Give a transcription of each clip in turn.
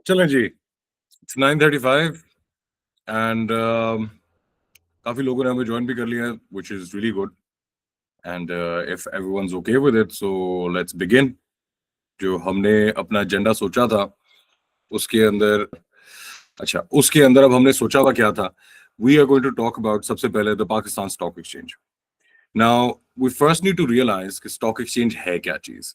चलें जी, it's 9:35 and काफी लोगों ने हमें ज्वाइन भी कर लिया है, which is really good. And if everyone's okay with it, so let's begin. जो हमने अपना एजेंडा सोचा था उसके अंदर, अच्छा उसके अंदर अब हमने सोचा हुआ क्या था। We are going to talk about सबसे पहले the Pakistan stock exchange. Now we first need to realize कि स्टॉक एक्सचेंज है क्या चीज।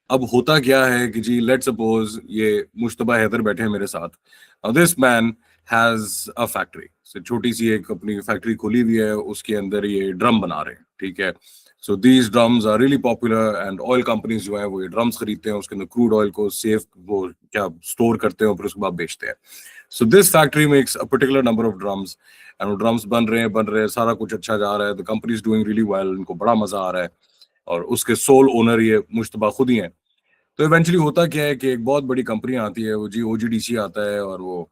अब होता क्या है कि जी लेट सपोज ये मुश्तबा हैदर बैठे हैं मेरे साथ। This man has a factory से छोटी सी एक अपनी फैक्ट्री खोली हुई है, उसके अंदर ये ड्रम बना रहे हैं, ठीक है। So these drums are really popular and oil companies जो है वो ये ड्रम्स खरीदते हैं, उसके अंदर क्रूड ऑयल को सेफ वो क्या स्टोर करते हैं और फिर उसके बाद बेचते हैं। So this factory makes a particular number of drums and वो ड्रम्स बन रहे हैं, सारा कुछ अच्छा जा रहा है, the company is doing really well, इनको बड़ा मजा आ रहा है। और उसके सोल ओनर ये मुश्तबा खुद ही हैं। तो इवेंचुअली होता क्या है कि एक बहुत बड़ी कंपनी आती है, वो जी ओजीडीसी आता है और वो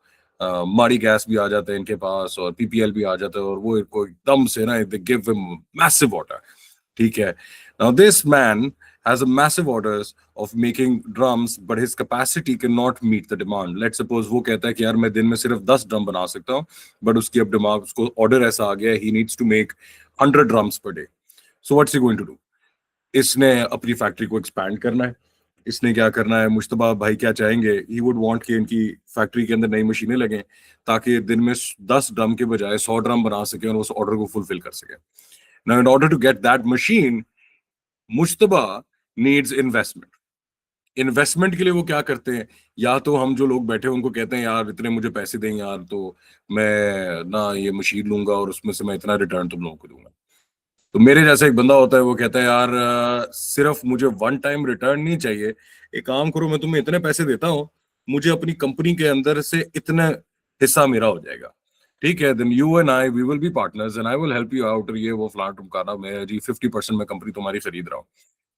माड़ी गैस भी आ जाता है इनके पास और पीपीएल भी आ जाता है और वो इनको एकदम से ना they give him massive order, ठीक है। Now this man has a massive orders of making drums but his capacity cannot meet the demand. Let's suppose वो कहता है कि यार मैं दिन में सिर्फ 10 ड्रम बना सकता हूँ, बट उसकी अब दिमाग उसको ऑर्डर ऐसा आ गया है, he needs to make 100 drums per day. So what's he going to do? इसने अपनी फैक्ट्री को एक्सपैंड करना है। इसने क्या करना है, मुश्तबा भाई क्या चाहेंगे, ही वुड वांट कि इनकी फैक्ट्री के अंदर नई मशीनें लगें ताकि दिन में 10 ड्रम के बजाय 100 ड्रम बना सके और उस ऑर्डर को फुलफिल कर सके। Now in order to get that machine, Mushtaba needs investment. Investment के लिए वो क्या करते हैं, या तो हम जो लोग बैठे हैं उनको कहते हैं यार इतने मुझे पैसे दें यार, तो मैं ना ये मशीन लूंगा और उसमें से मैं इतना रिटर्न तुम लोगों को दूंगा। तो मेरे जैसा एक बंदा होता है, वो कहता है यार सिर्फ मुझे वन टाइम रिटर्न नहीं चाहिए, एक काम करो मैं तुम्हें इतने पैसे देता हूँ, मुझे अपनी कंपनी के अंदर से इतना हिस्सा मेरा हो जाएगा, ठीक है। Then you and I we will be partners and I will help you out, ये वो फलाना टुमकाना, मैं जी 50% में कंपनी तुम्हारी खरीद रहा हूँ।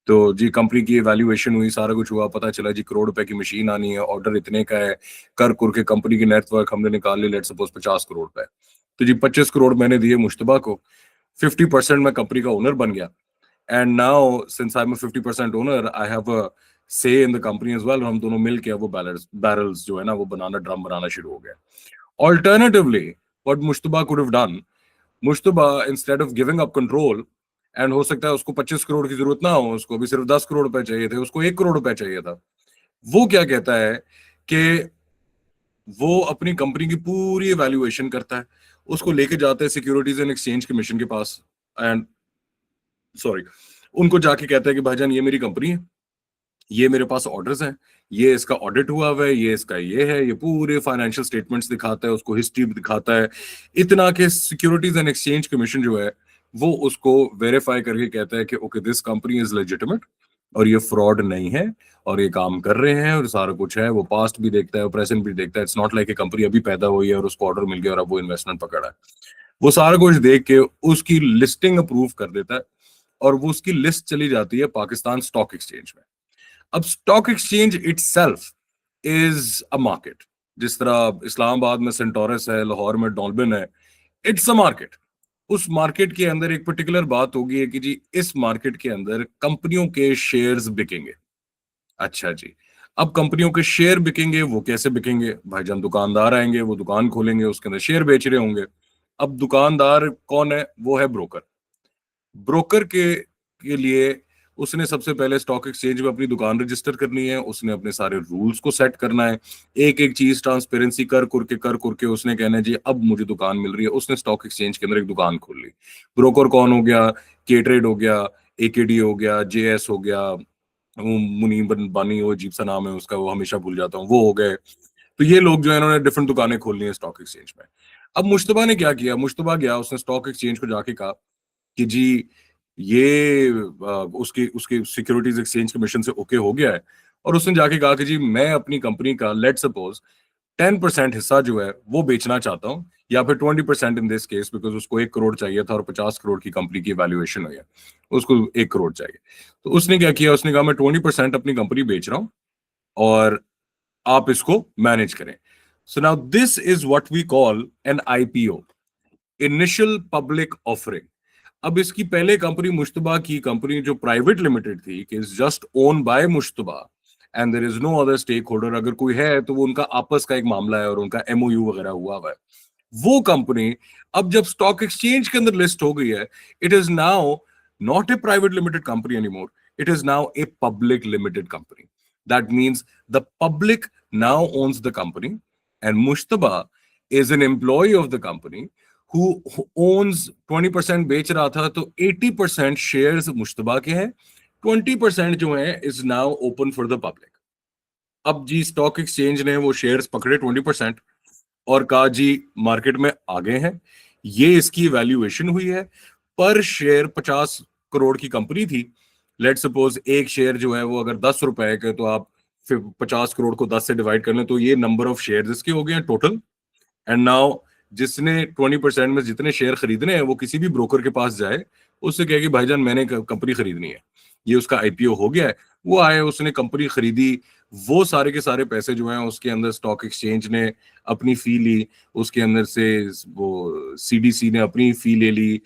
तो जी कंपनी की वैल्यूएशन हुई, सारा कुछ हुआ, पता चला जी करोड़ रुपए की मशीन आनी है, ऑर्डर इतने का है, कर कुर के कंपनी की नेटवर्क हमने निकाल ली, लेट सपोज 50 करोड़ रुपए। तो जी 25 करोड़ मैंने दिए मुश्तबा को, 50% में कंपनी का ओनर बन गया। And now since I am 50% owner, I have a say in the company as well. हम दोनों मिल के वो बैरल्स जो है ना वो बनाना, ड्रम बनाना शुरू हो गया। Alternatively what Mushtaba could have done, Mushtaba instead of giving up control, and हो सकता है उसको 25 करोड़ की जरूरत ना हो, उसको भी सिर्फ 10 करोड़ रुपए चाहिए थे, उसको 1 करोड़ रुपए चाहिए था। वो क्या कहता है कि वो अपनी कंपनी की पूरी वैल्यूएशन करता है, उसको लेके जाता है सिक्योरिटीज एंड एक्सचेंज कमीशन के पास, एंड सॉरी उनको जाके कहता है कि भाईजान ये मेरी कंपनी है, ये मेरे पास ऑर्डर्स हैं, ये इसका ऑडिट हुआ हुआ है, ये इसका ये है, ये पूरे फाइनेंशियल स्टेटमेंट्स दिखाता है, उसको हिस्ट्री भी दिखाता है, इतना कि सिक्योरिटीज एंड एक्सचेंज कमीशन जो है वो उसको वेरीफाई करके कहता है कि okay this company is legitimate और ये फ्रॉड नहीं है और ये काम कर रहे हैं और सारा कुछ है। वो पास्ट भी देखता है, प्रेजेंट भी देखता है, it's not like a company अभी पैदा हुई है और उसको ऑर्डर मिल गया और अब वो इन्वेस्टमेंट पकड़ा है। वो सारा कुछ देख के उसकी लिस्टिंग अप्रूव कर देता है और वो उसकी लिस्ट चली जाती है पाकिस्तान स्टॉक एक्सचेंज में। अब stock exchange itself is a market. जिस तरह इस्लामाबाद में सेंटोरस है, लाहौर में डॉल्बिन है, इट्स अ मार्केट। उस मार्केट के अंदर एक पर्टिकुलर बात होगी है कि जी इस मार्केट के अंदर कंपनियों के शेयर्स बिकेंगे। अच्छा जी, अब कंपनियों के शेयर बिकेंगे, वो कैसे बिकेंगे भाईजान, दुकानदार आएंगे, वो दुकान खोलेंगे, उसके अंदर शेयर बेच रहे होंगे। अब दुकानदार कौन है, वो है ब्रोकर। ब्रोकर के लिए उसने सबसे पहले स्टॉक एक्सचेंज में अपनी दुकान रजिस्टर करनी है, उसने अपने सारे रूल्स को सेट करना है, एक एक चीज ट्रांसपेरेंसी कर करके उसने कहना है जी अब मुझे दुकान मिल रही है, उसने स्टॉक एक्सचेंज के अंदर एक दुकान खोल ली। ब्रोकर कौन हो गया, के ट्रेड हो गया, एकेडी हो गया, जेएस हो गया, वो मुनीब बानी, वो अजीब सा नाम है उसका, वो हमेशा भूल जाता हूँ, वो हो गए। तो ये लोग जो है इन्होंने डिफरेंट दुकानें खोल ली हैं स्टॉक एक्सचेंज में। अब मुश्तबा ने क्या किया, मुश्तबा गया, उसने स्टॉक एक्सचेंज को जाके कहा कि जी ये उसकी उसकी सिक्योरिटीज एक्सचेंज कमीशन से ओके हो गया है, और उसने जाके कहा कि जी मैं अपनी कंपनी का लेट सपोज 10% हिस्सा जो है वो बेचना चाहता हूँ, या फिर 20% इन दिस केस, बिकॉज उसको 1 करोड़ चाहिए था और 50 करोड़ की कंपनी की वैल्यूएशन हुई है, उसको 1 करोड़ चाहिए। तो उसने क्या किया, उसने कहा मैं 20% अपनी कंपनी बेच रहा हूँ और आप इसको मैनेज करें। So now this is what we call an IPO, initial public offering. अब इसकी पहले कंपनी मुश्तबा की कंपनी जो प्राइवेट लिमिटेड थी, कि is just own by Mushtaba, and there is no other stakeholder, अगर कोई है तो वो उनका आपस का एक मामला है और उनका एमओयू वगैरह हुआ है, वो कंपनी अब जब स्टॉक एक्सचेंज के अंदर लिस्ट हो गई है, it is now not a private limited company anymore, it is now a public limited company. That means the public now owns the company, and Mushtaba is an employee of the company who owns 20%. बेच रहा था तो 80% shares Mushtaba के हैं, 20% जो है is now open for the public. अब जी stock exchange ने वो शेयर्स पकड़े 20% और कहा जी मार्केट में आ गए हैं, ये इसकी वैल्यूएशन हुई है. पर शेयर 50 करोड़ की कंपनी थी. लेट सपोज एक शेयर जो है वो अगर 10 रुपए के, तो आप फिर 50 करोड़ को 10 से डिवाइड कर लें तो ये नंबर ऑफ शेयर इसके हो गए हैं टोटल. एंड नाउ जिसने 20% में जितने शेयर खरीदने हैं वो किसी भी ब्रोकर के पास जाए, उससे कहे कि भाईजान मैंने कंपनी खरीदनी है, ये उसका आईपीओ हो गया है, वो आए उसने कंपनी खरीदी, वो सारे के सारे पैसे जो हैं उसके अंदर स्टॉक एक्सचेंज ने अपनी फी ली, उसके अंदर से वो सीडीसी ने अपनी फी ले ली,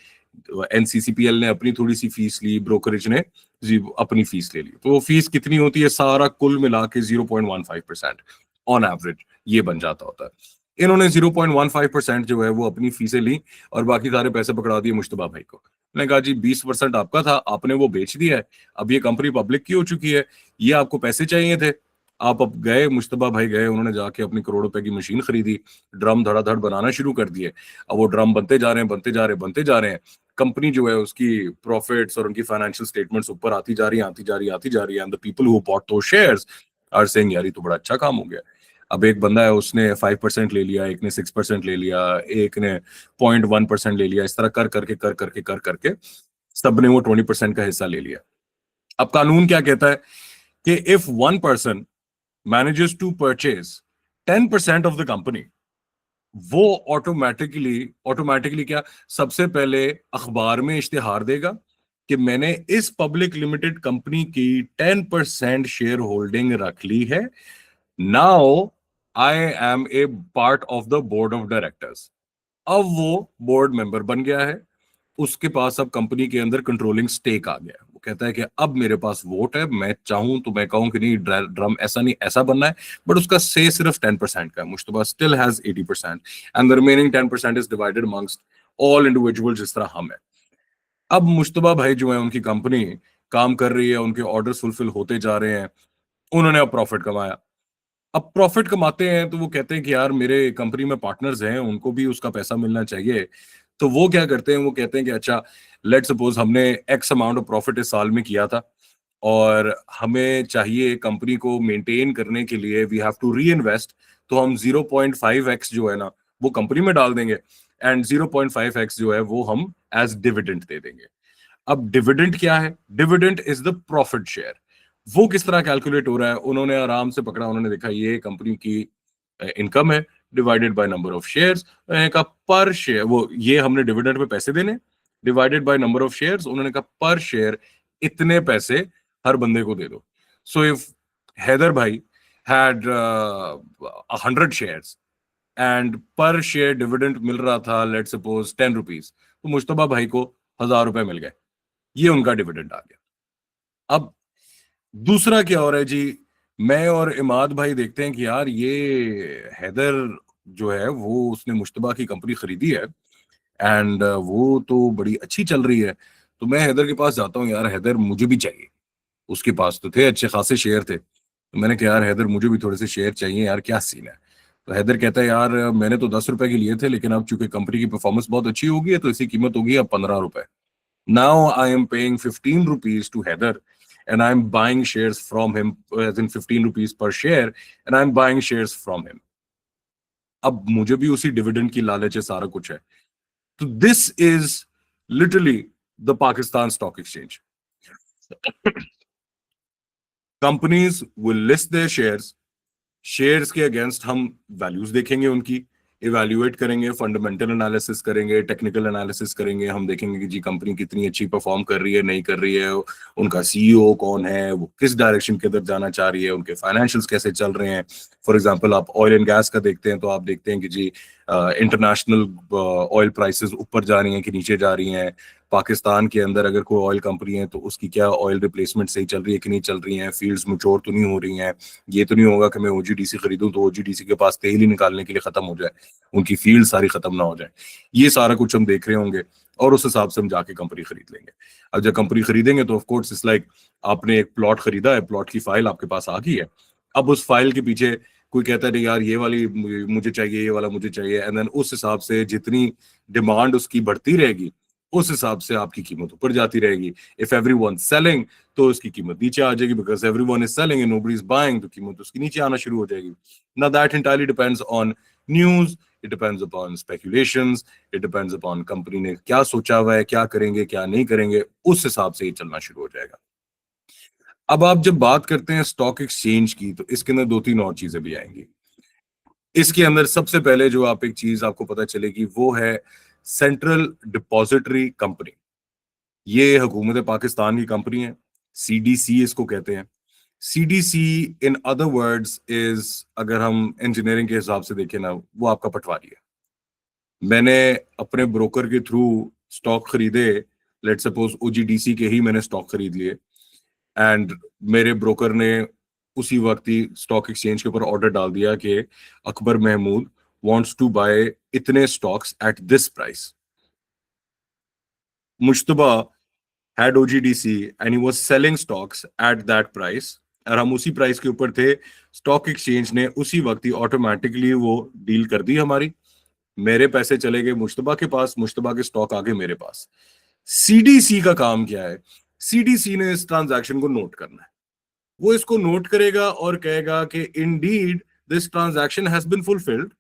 एनसीसीपीएल ने अपनी थोड़ी सी फीस ली, ब्रोकरेज ने जी अपनी फीस ले ली. तो वो फीस कितनी होती है, सारा कुल मिला के 0.15% ऑन एवरेज ये बन जाता होता है. इन्होंने 0.15% जो है वो अपनी फीसें ली और बाकी सारे पैसे पकड़ा दिए मुश्तबा भाई को. मैंने कहा जी 20% आपका था, आपने वो बेच दिया है, अब ये कंपनी पब्लिक की हो चुकी है, ये आपको पैसे चाहिए थे, आप अब गए, मुश्तबा भाई गए, उन्होंने जाके अपनी करोड़ रुपए की मशीन खरीदी, ड्रम धड़ाधड़ बनाना शुरू कर दिए. अब वो ड्रम बनते जा रहे हैं, बनते जा रहे हैं, बनते जा रहे हैं. कंपनी जो है उसकी प्रॉफिट्स और उनकी फाइनेंशियल स्टेटमेंट्स ऊपर आती जा रही है, आती जा रही है, आती जा रही है. And the people who bought those shares are saying यार ये तो बड़ा अच्छा काम हो गया. अब एक बंदा है उसने 5% ले लिया, एक ने 6% ले लिया, एक ने 0.1% ले लिया, इस तरह कर करके सबने वो 20% का हिस्सा ले लिया. अब कानून क्या कहता है कि if one person manages to purchase 10% of the company, वो ऑटोमेटिकली क्या, सबसे पहले अखबार में इश्तिहार देगा कि मैंने इस पब्लिक लिमिटेड कंपनी की 10% शेयर होल्डिंग रख ली है. Now I am a part of the board of directors. अब वो बोर्ड मेंबर बन गया है, उसके पास अब कंपनी के अंदर कंट्रोलिंग स्टेक आ गया. वो कहता है कि अब मेरे पास वोट है, मैं चाहूं तो मैं कहूं कि नहीं ड्रम ऐसा नहीं ऐसा बनना है, बट उसका से सिर्फ 10% का है. Mushtaba still has 80% and the remaining 10% is divided amongst all individual, जिस तरह हम है. अब मुश्तबा भाई जो है उनकी कंपनी काम कर रही है, उनके ऑर्डर्स फुलफिल होते जा रहे हैं, उन्होंने अब प्रॉफिट कमाया. अब प्रॉफिट कमाते हैं तो वो कहते हैं कि यार मेरे कंपनी में पार्टनर्स हैं, उनको भी उसका पैसा मिलना चाहिए. तो वो क्या करते हैं, वो कहते हैं कि अच्छा लेट सपोज हमने एक्स अमाउंट ऑफ प्रॉफिट इस साल में किया था और हमें चाहिए कंपनी को मेंटेन करने के लिए we have to reinvest, तो हम 0.5x जो है ना वो कंपनी में डाल देंगे एंड 0.5x जो है वो हम एज डिविडेंड दे देंगे. अब डिविडेंड क्या है, dividend is the profit share. वो किस तरह कैलकुलेट हो रहा है, उन्होंने आराम से पकड़ा, उन्होंने देखा ये कंपनी की इनकम है divided by number of shares का पर शेयर, वो ये हमने डिविडेंड पे पैसे देने divided by number of shares, उन्होंने कहा पर शेयर इतने पैसे हर बंदे को दे दो. सो इफ हैदर भाई हैड 100 शेयर्स एंड पर शेयर डिविडेंड मिल रहा था लेट सपोज 10 रुपीज, तो मुश्तबा भाई को 1000 रुपए मिल गए, ये उनका डिविडेंड आ गया. अब दूसरा क्या हो रहा है जी, मैं और इमाद भाई देखते हैं कि यार ये हैदर जो है वो उसने मुश्तबा की कंपनी खरीदी है एंड वो तो बड़ी अच्छी चल रही है. तो मैं हैदर के पास जाता हूँ, यार हैदर मुझे भी चाहिए, उसके पास तो थे अच्छे खासे शेयर थे. तो मैंने कहा यार हैदर मुझे भी थोड़े से शेयर चाहिए यार, क्या सीन है. तो हैदर कहता है यार मैंने तो 10 रुपए के लिए थे, लेकिन अब चूंकि कंपनी की परफॉर्मेंस बहुत अच्छी होगी है तो इसकी कीमत होगी अब 15 रुपए. Now I am paying 15 rupees to Heather and I'm buying shares from him as in 15 rupees per share and I'm buying shares from him. अब मुझे भी उसी डिविडेंड की लालच है, सारा कुछ है. तो this is literally the Pakistan stock exchange. Companies will list there shares, shares के अगेंस्ट हम वैल्यूज देखेंगे, उनकी इवैल्यूएट करेंगे, फंडामेंटल एनालिसिस करेंगे, टेक्निकल एनालिसिस करेंगे, हम देखेंगे कि जी कंपनी कितनी अच्छी परफॉर्म कर रही है, नहीं कर रही है, उनका सीईओ कौन है, वो किस डायरेक्शन के अंदर जाना चाह रही है, उनके फाइनेंशियल्स कैसे चल रहे हैं. फॉर एग्जांपल आप ऑयल एंड गैस का देखते हैं तो आप देखते हैं कि जी इंटरनेशनल ऑयल प्राइसेस ऊपर जा रही हैं कि नीचे जा रही हैं, पाकिस्तान के अंदर अगर कोई ऑयल कंपनी है तो उसकी क्या ऑयल रिप्लेसमेंट सही चल रही है कि नहीं चल रही है, फील्ड्स मैच्योर तो नहीं हो रही हैं। ये तो नहीं होगा कि मैं ओजीडीसी खरीदूं तो ओजीडीसी के पास तेल ही निकालने के लिए खत्म हो जाए, उनकी फील्ड सारी खत्म ना हो जाए। ये सारा कुछ हम देख रहे होंगे और उस हिसाब से हम जाके कंपनी खरीद लेंगे। अब जब कंपनी खरीदेंगे तो ऑफकोर्स इट्स लाइक आपने एक प्लॉट खरीदा है, प्लॉट की फाइल आपके पास आ गई है। अब उस फाइल के पीछे कोई कहता है नहीं यार ये वाली मुझे चाहिए, ये वाला मुझे चाहिए, एंड देन उस हिसाब से जितनी डिमांड उसकी बढ़ती रहेगी उस हिसाब से आपकी कीमत ऊपर जाती रहेगी। इफ एवरीवन सेलिंग तो उसकी कीमत नीचे आ जाएगी, because everyone is selling and nobody is buying, तो कीमत उसकी नीचे आना शुरू हो जाएगी। Now that entirely depends on news, it depends upon speculations, it depends upon company ने क्या सोचा हुआ है, क्या करेंगे क्या नहीं करेंगे, उस हिसाब से ही चलना शुरू हो जाएगा। अब आप जब बात करते हैं स्टॉक एक्सचेंज की तो इसके अंदर दो तीन और चीजें भी आएंगी। इसके अंदर सबसे पहले जो आप एक चीज आपको पता चलेगी वो है सेंट्रल डिपॉजिटरी कंपनी। ये हुकूमत पाकिस्तान की कंपनी है, सीडीसी इसको कहते हैं। CDC in other words is, अगर हम इंजीनियरिंग के हिसाब से देखें ना, वो आपका पटवारी है। मैंने अपने ब्रोकर के थ्रू स्टॉक खरीदे, लेट सपोज ओजीडीसी के ही मैंने स्टॉक खरीद लिए, एंड मेरे ब्रोकर ने उसी वक्त ही स्टॉक एक्सचेंज के ऊपर ऑर्डर डाल दिया कि Akbar Mahmood wants to buy इतने स्टॉक्स एट दिस प्राइस। मुश्तबा had OGDC and he was selling stocks at that price, और हम उसी प्राइस के ऊपर थे। स्टॉक एक्सचेंज ने उसी वक्त ही ऑटोमेटिकली वो डील कर दी हमारी, मेरे पैसे चले गए मुश्तबा के पास, मुश्तबा के स्टॉक आ गए मेरे पास। सीडीसी का काम क्या है? सीडीसी ने इस ट्रांजैक्शन को नोट करना है। वो इसको नोट करेगा और कहेगा कि indeed this transaction has been fulfilled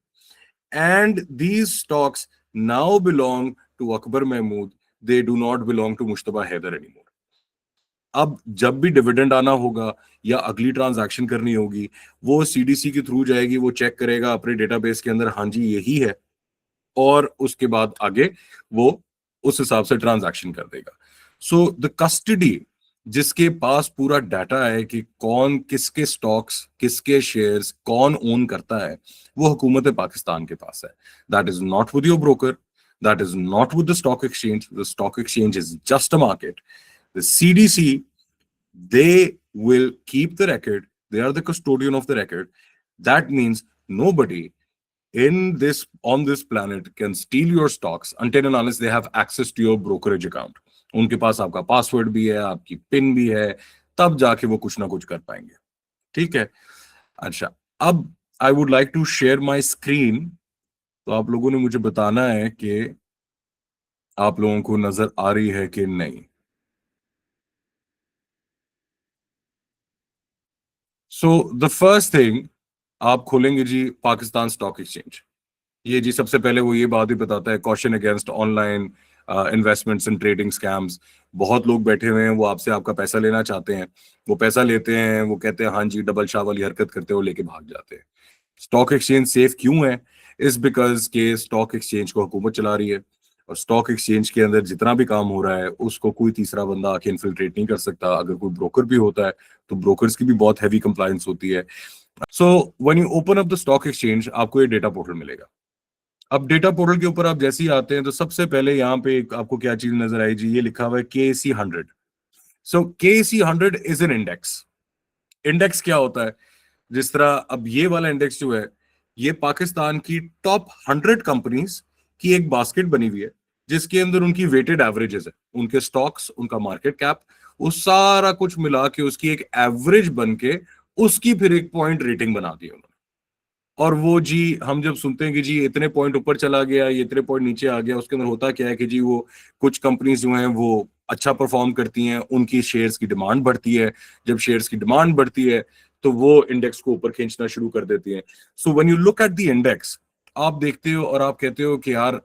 and these stocks now belong to Akbar Mahmood, they do not belong to Mushtaba Haider anymore. अब जब भी डिविडेंड आना होगा या अगली ट्रांजैक्शन करनी होगी, वो सीडीसी के थ्रू जाएगी, वो चेक करेगा अपने डेटाबेस के अंदर, हाँ जी यही है, और उसके बाद आगे वो उस हिसाब से ट्रांजैक्शन कर देगा। सो द कस्टडी, जिसके पास पूरा डाटा है कि कौन किसके स्टॉक्स, किसके शेयर्स कौन ओन करता है, वो हुकूमत पाकिस्तान के पास है। That is not with your broker, that is not with the stock exchange. The stock exchange is just a market. The CDC, they will keep the record. They are the custodian of the record. That means nobody on this planet can steal your stocks until and unless they have access to your brokerage account. उनके पास आपका password भी है, आपकी pin भी है, तब जाके वो कुछ ना कुछ कर पाएंगे। ठीक है, अच्छा, अब I would like to share my screen. तो आप लोगों ने मुझे बताना है कि आप लोगों को नजर आ रही है कि नहीं। सो द फर्स्ट थिंग, आप खोलेंगे जी पाकिस्तान स्टॉक एक्सचेंज। ये जी सबसे पहले वो ये बात ही बताता है, caution against online investments and trading scams. बहुत लोग बैठे हुए हैं, वो आपसे आपका पैसा लेना चाहते हैं, वो पैसा लेते हैं, वो कहते हैं हाँ जी डबल शाह वाली हरकत करते हो, लेके भाग जाते हैं। स्टॉक एक्सचेंज सेफ क्यों है? इस बिकॉज के स्टॉक एक्सचेंज को हुकूमत चला रही है, और स्टॉक एक्सचेंज के अंदर जितना भी काम हो रहा है उसको कोई तीसरा बंदा आके इन्फिल्ट्रेट नहीं कर सकता। अगर कोई ब्रोकर भी होता है तो ब्रोकर्स की भी बहुत हैवी कंप्लायंस होती है। So when you open up the stock exchange, आपको ये डेटा पोर्टल मिलेगा। अब डेटा पोर्टल के ऊपर आप जैसे ही आते हैं तो सबसे पहले यहाँ पे आपको क्या चीज नजर आई जी? ये लिखा हुआ है KC 100। So KC 100 is an index. Index क्या होता है? जिस तरह अब ये वाला इंडेक्स जो है, ये पाकिस्तान की टॉप 100 कंपनीज की एक बास्केट बनी हुई है, जिसके अंदर उनकी वेटेड एवरेजेस है, उनके स्टॉक्स, उनका मार्केट कैप, वो सारा कुछ मिला के उसकी एक एवरेज बन के उसकी फिर एक पॉइंट रेटिंग बना दी उन्होंने। और वो जी हम जब सुनते हैं कि जी इतने पॉइंट ऊपर चला गया, ये इतने पॉइंट नीचे आ गया, उसके अंदर होता क्या है कि जी वो कुछ कंपनीज जो हैं वो अच्छा परफॉर्म करती हैं, उनकी शेयर्स की डिमांड बढ़ती है। जब शेयर्स की डिमांड बढ़ती है तो वो इंडेक्स को ऊपर खींचना शुरू कर देती हैं। So when you look at the index, आप देखते हो और आप कहते हो कि यार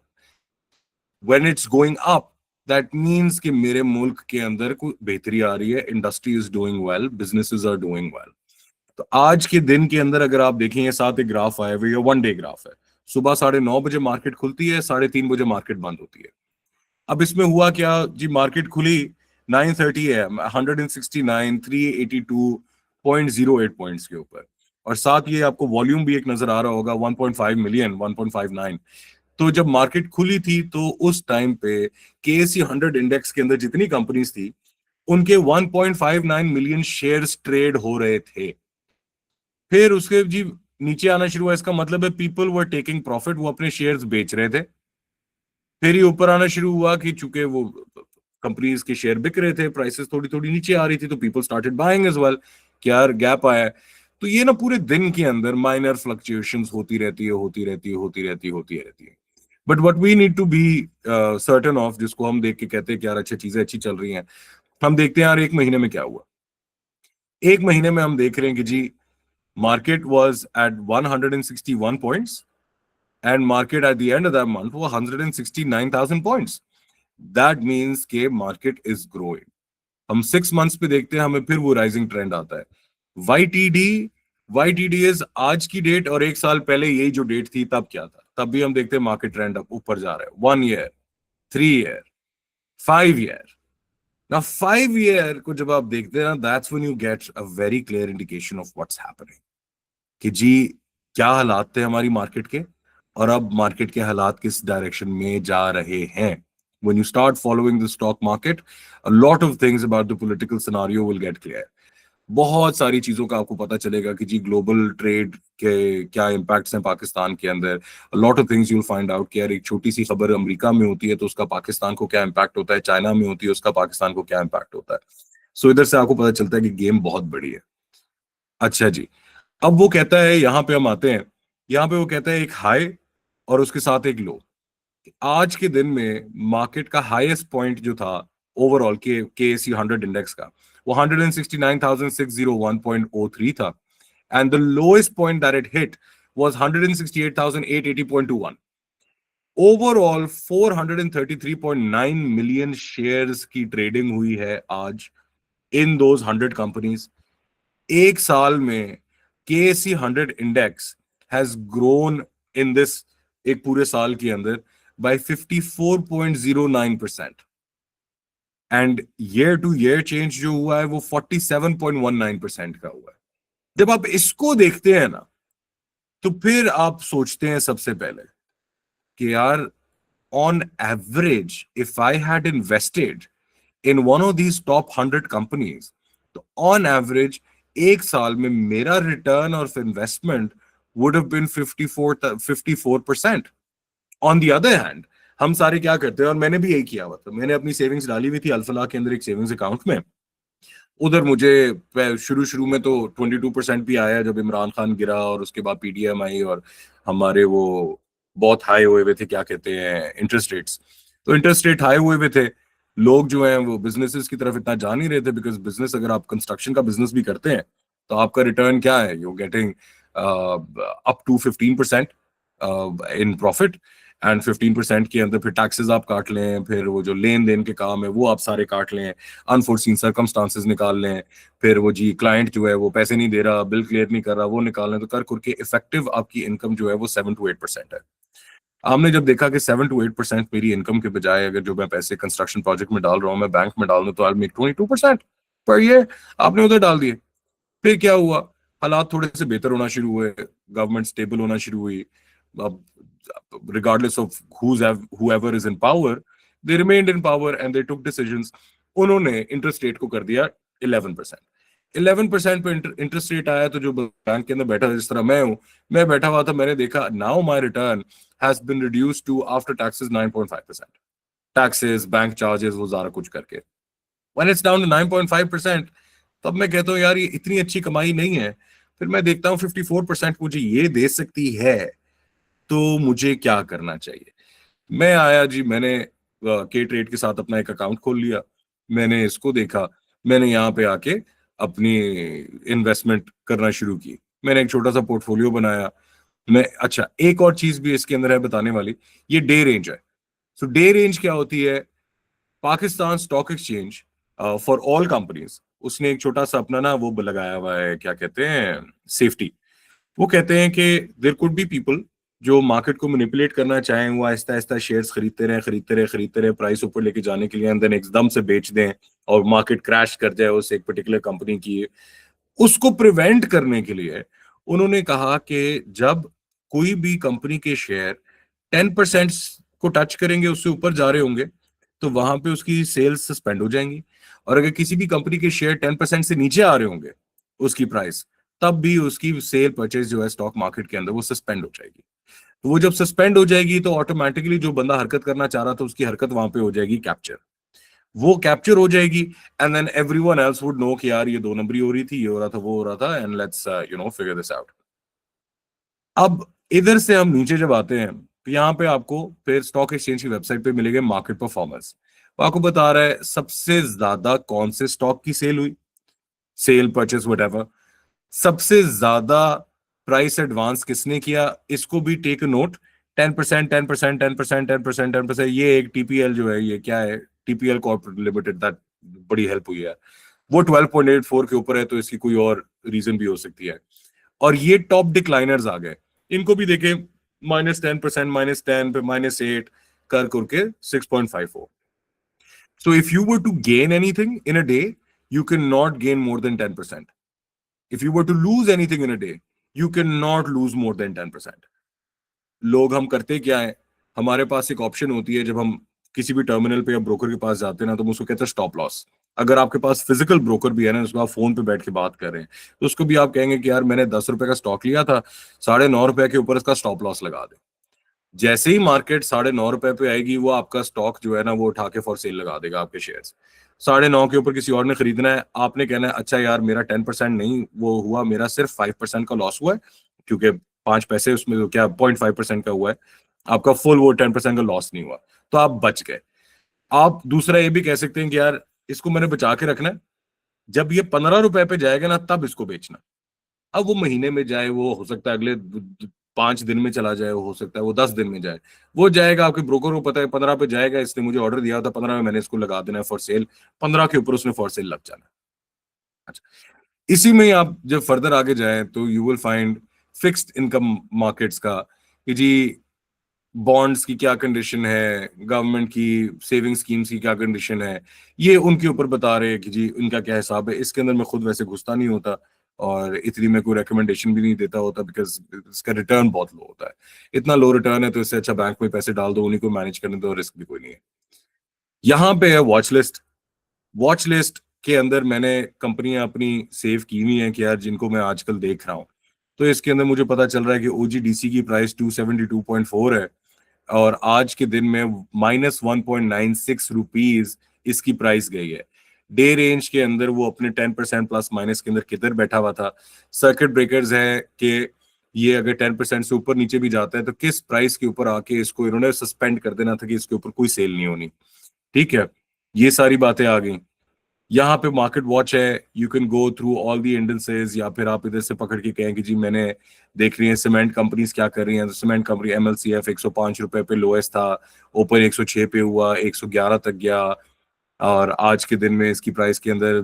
when it's going up, that means कि मेरे मुल्क के अंदर कोई बेहतरी आ रही है, industry is doing well, businesses are doing well. तो आज के दिन के अंदर अगर आप देखेंगे, साथ एक ग्राफ आया हुआ है, वन डे ग्राफ है। सुबह 9:30 बजे मार्केट खुलती है, 3:30 बजे मार्केट बंद होती है। अब इसमें हुआ क्या जी? मार्केट खुली 9:30 है, 169,382.08 पॉइंट्स के ऊपर, और साथ ये आपको वॉल्यूम भी एक नजर आ रहा होगा, 1.5 मिलियन, 1.59। तो जब मार्केट खुली थी तो उस टाइम पे केएससी 100 इंडेक्स के अंदर जितनी कंपनीज थी उनके 1.59 मिलियन शेयर्स ट्रेड हो रहे थे। फिर उसके जी नीचे आना शुरू हुआ, इसका मतलब है पीपल वर टेकिंग प्रॉफिट, वो अपने शेयर्स बेच रहे थे। फिर ये ऊपर आना शुरू हुआ कि चूंकि वो कंपनीज के शेयर बिक रहे थे, प्राइसेस थोड़ी थोड़ी नीचे आ रही थी, तो people started buying as well. क्या गैप आया है। तो ये ना पूरे दिन के अंदर माइनर फ्लक्चुएशंस होती रहती है, होती रहती है, होती रहती है, होती रहती है। But what we need to be certain of, जिसको हम देख के कहते हैं कि यार अच्छी चीजें अच्छी चल रही हैं, हम देखते हैं यार एक महीने में क्या हुआ। एक महीने में हम देख रहे हैं कि जी market was at 161 points and market at the end of that month वो 169,000 पॉइंट्स। दैट मींस के मार्केट इज ग्रोइंग। हम 6 मंथ्स पे देखते हैं, हमें फिर वो राइजिंग ट्रेंड आता है। वाईटीडी, वाईटीडी इज आज की डेट, और एक साल पहले यही जो डेट थी तब क्या था, तब भी हम देखते हैं मार्केट ट्रेंड अप ऊपर जा रहा है। 1 ईयर, 3 ईयर, 5 ईयर। ना 5 ईयर को जब आप देखते हैं ना, that's when you get a very clear indication of what's happening कि जी क्या हालात थे हमारी मार्केट के, और अब मार्केट के हालात किस डायरेक्शन में जा रहे हैं। When you start following the stock market, a lot of things about the political scenario will get clear. बहुत सारी चीजों का आपको पता चलेगा कि जी ग्लोबल ट्रेड के क्या इम्पैक्ट्स हैं पाकिस्तान के अंदर। Lot of things you'll find out कि यार एक छोटी सी खबर अमेरिका में होती है तो उसका पाकिस्तान को क्या इम्पैक्ट होता है, चाइना में होती है उसका पाकिस्तान को क्या इम्पैक्ट होता है। सो इधर से आपको पता चलता है कि गेम बहुत बड़ी है। अच्छा जी, अब वो कहता है, यहां पे हम आते हैं, यहां पे वो कहता है एक हाई और उसके साथ एक लो। आज के दिन में मार्केट का हाईएस्ट पॉइंट जो था ओवरऑल के एसी 100 इंडेक्स का, वो 169,601.03 था, and the lowest point that it hit was 168,880.21। Overall 433.9 million shares की ट्रेडिंग हुई है आज इन दोज 100 कंपनीज। एक साल में KSE 100 index has grown in this, एक पूरे साल के अंदर, by 54.09%। And year to year change जो हुआ है वो 47.19% का हुआ है। जब आप इसको देखते हैं ना, तो फिर आप सोचते हैं सबसे पहले कि यार on average if I had invested in one of these top 100 companies, तो ऑन एवरेज एक साल में मेरा return of investment would have been 54%। On the other hand हम सारे क्या करते हैं, और मैंने भी यही किया हुआ था, मैंने अपनी सेविंग्स डाली हुई थी अल्फलाह के अंदर एक सेविंग्स अकाउंट में। उधर मुझे शुरू शुरू में तो 22% भी आया जब इमरान खान गिरा, और उसके बाद पीडीएम आई, और हमारे वो बहुत हाई हुए हुए थे, क्या कहते हैं, इंटरेस्ट रेट्स। तो इंटरेस्ट रेट हाई हुए हुए थे, लोग जो हैं वो बिजनेसेस की तरफ इतना जा नहीं रहे थे, बिकॉज बिजनेस, अगर आप कंस्ट्रक्शन का बिजनेस भी करते हैं तो आपका रिटर्न क्या है, you getting up to 15% in profit, and 15% के अंदर फिर टैक्सेस आप काट लें, फिर वो जो लेन देन के काम है वो आप सारे काट लें, अनफोर्सीन सर्कमस्टांसेस निकाल लें, फिर वो जी क्लाइंट जो है वो पैसे नहीं दे रहा, बिल क्लियर नहीं कर रहा, वो निकाल लें, तो कर करके इफेक्टिव आपकी इनकम जो है वो 7 to 8% है। आपने जब देखा कि 7 to 8% मेरी इनकम के बजाय अगर जो मैं पैसे कंस्ट्रक्शन प्रोजेक्ट में डाल रहा हूँ मैं बैंक में डाल दूं तो आई मेक 22% पर ईयर, आपने उधर डाल दिए। फिर क्या हुआ, हालात थोड़े से बेहतर होना शुरू हुए, गवर्नमेंट स्टेबल होना शुरू हुई। अब regardless of whoever is in power, they remained in power and they took decisions। उन्होंने इंटरेस्ट रेट को कर दिया 11%। 11% पे इंटरेस्ट रेट आया, तो जो बैंक के अंदर बैठा था, जिस तरह मैं हूं, मैं बैठा हुआ था, मैंने देखा now my return has been reduced to after taxes 9.5%। Taxes, bank charges, वो सारा कुछ करके व्हेन इट्स डाउन टू 9.5%, तब मैं कहता हूँ यार ये इतनी अच्छी कमाई नहीं है। फिर मैं देखता हूँ 54% मुझे ये दे सकती है, तो मुझे क्या करना चाहिए। मैं आया जी, मैंने के ट्रेड के साथ अपना एक अकाउंट खोल लिया, मैंने इसको देखा, मैंने यहाँ पे आके अपनी इन्वेस्टमेंट करना शुरू की, मैंने एक छोटा सा पोर्टफोलियो बनाया। मैं, अच्छा एक और चीज भी इसके अंदर है बताने वाली, ये डे रेंज है। सो डे रेंज क्या होती है, Pakistan stock exchange for all companies, उसने एक छोटा सा अपना ना वो लगाया हुआ है, क्या कहते हैं, सेफ्टी। वो कहते हैं कि देयर कुड बी पीपल जो मार्केट को मैनिपुलेट करना चाहें, वो आहिस्ता आहिस्ता शेयर्स खरीदते रहे, खरीदते रहे, खरीदते रहे, प्राइस ऊपर लेके जाने के लिए, एंड देन एकदम से बेच दें और मार्केट क्रैश कर जाए उस एक पर्टिकुलर कंपनी की। उसको प्रिवेंट करने के लिए उन्होंने कहा कि जब कोई भी कंपनी के शेयर 10% को टच करेंगे, उससे ऊपर जा रहे होंगे, तो वहां पे उसकी सेल्स सस्पेंड हो जाएंगी। और अगर किसी भी कंपनी के शेयर 10% से नीचे आ रहे होंगे उसकी प्राइस, तब भी उसकी सेल परचेज जो है स्टॉक मार्केट के अंदर वो सस्पेंड हो जाएगी। तो वो जब सस्पेंड हो जाएगी तो ऑटोमेटिकली जो बंदा हरकत करना चाह रहा था उसकी हरकत वहां पे हो जाएगी कैप्चर। वो कैप्चर हो जाएगी and then everyone else would know कि यार ये दो नंबरी हो रही थी, ये हो रहा था, वो हो रहा था, and let's figure this out. अब इधर से हम नीचे जब आते हैं तो यहाँ पे आपको फिर स्टॉक एक्सचेंज की वेबसाइट पे मिलेंगे मार्केट परफॉर्मेंस। वो आपको बता रहा है सबसे ज्यादा कौन से स्टॉक की सेल हुई, सेल परचेस वट, सबसे ज्यादा प्राइस एडवांस किसने किया, इसको भी टेक नोट। 10%, 10%, 10%, 10%, 10%, ये एक टीपीएल जो है, ये क्या है, टीपीएल कॉर्पोरेट लिमिटेड, दैट बड़ी हेल्प हुई है। वो 12.84 के ऊपर है, तो इसकी कोई और रीजन भी हो सकती है। और ये टॉप डिक्लाइनर्स आ गए, इनको भी देखें, -10%, -10 पे -8 कर करके 6.54। So if you were to gain anything in a day, you can not gain more than 10%। If you were to lose anything in a day, you cannot lose more than 10%. लोग हम करते क्या है, हमारे पास एक ऑप्शन होती है जब हम किसी भी टर्मिनल पे या ब्रोकर के पास जाते हैं ना, तो हम उसको कहते हैं स्टॉप लॉस। अगर आपके पास फिजिकल ब्रोकर भी है ना, उसको आप फोन पे बैठ के बात कर रहे हैं, तो उसको भी आप कहेंगे कि यार मैंने 10 रुपए का स्टॉक लिया था, 9.5 रुपए के ऊपर इसका स्टॉप लॉस लगा दे। जैसे ही मार्केट 9.5 रुपए पे आएगी, वो आपका स्टॉक जो है ना वो उठा के फॉर सेल लगा देगा आपके शेयर्स। 9.5 के ऊपर किसी और ने खरीदना है, आपने कहना है अच्छा यार मेरा 10% नहीं वो हुआ, मेरा सिर्फ 5% का लॉस हुआ है, क्योंकि 5 पैसे उसमें तो क्या 0.5% का हुआ है, आपका फुल वो 10% का लॉस नहीं हुआ, तो आप बच गए। आप दूसरा ये भी कह सकते हैं कि यार इसको मैंने बचा के रखना है, जब ये 15 रुपए पे जाएगा ना तब इसको बेचना। अब वो महीने में जाए, वो हो सकता है अगले 5 दिन में चला जाए, वो हो सकता है वो 10 दिन में जाए, वो जाएगा, आपके ब्रोकर को पता है 15 पे जाएगा, इसने मुझे ऑर्डर दिया था 15 में, मैंने इसको लगा देना है फॉर सेल, 15 के ऊपर उसने फॉर सेल लग जाना है। अच्छा, इसी में ही आप जब फर्दर आगे जाएं तो you will find fixed income markets का, कि जी बॉन्ड्स की क्या कंडीशन है, गवर्नमेंट की सेविंग स्कीम्स की क्या कंडीशन है, ये उनके ऊपर बता रहे हैं कि जी उनका क्या हिसाब है। इसके अंदर मैं खुद वैसे घुसता नहीं होता और इतनी मैं कोई रिकमेंडेशन भी नहीं देता होता, बिकॉज इसका रिटर्न बहुत लो होता है। इतना लो रिटर्न है तो इससे अच्छा बैंक में पैसे डाल दो, उन्हीं को मैनेज करने दो, रिस्क भी कोई नहीं है। यहाँ पे है वॉच लिस्ट। वॉच लिस्ट के अंदर मैंने कंपनियां अपनी सेव की हुई हैं कि यार जिनको मैं आजकल देख रहा हूँ, तो इसके अंदर मुझे पता चल रहा है कि ओजीडीसी की प्राइस 272.4 है, और आज के दिन में -1.96 रुपीज इसकी प्राइस गई है। डे रेंज के अंदर वो अपने 10% प्लस माइनस के अंदर किधर बैठा हुआ था। सर्किट ब्रेकर्स है कि ये अगर 10% से ऊपर नीचे भी जाता है तो किस प्राइस के ऊपर आके इसको इन्होंने सस्पेंड कर देना था कि इसके ऊपर कोई सेल नहीं होनी। ठीक है, ये सारी बातें आ गई। यहाँ पे मार्केट वॉच है, you can go through all the indexes, या फिर आप इधर से पकड़ के कहें कि जी मैंने देख रही है सीमेंट कंपनीज क्या कर रही हैं, तो सीमेंट कंपनी एमएलसीएफ 105 रुपए पे लोएस्ट था, ऊपर 106 पे हुआ, 111 तक गया, और आज के दिन में इसकी प्राइस के अंदर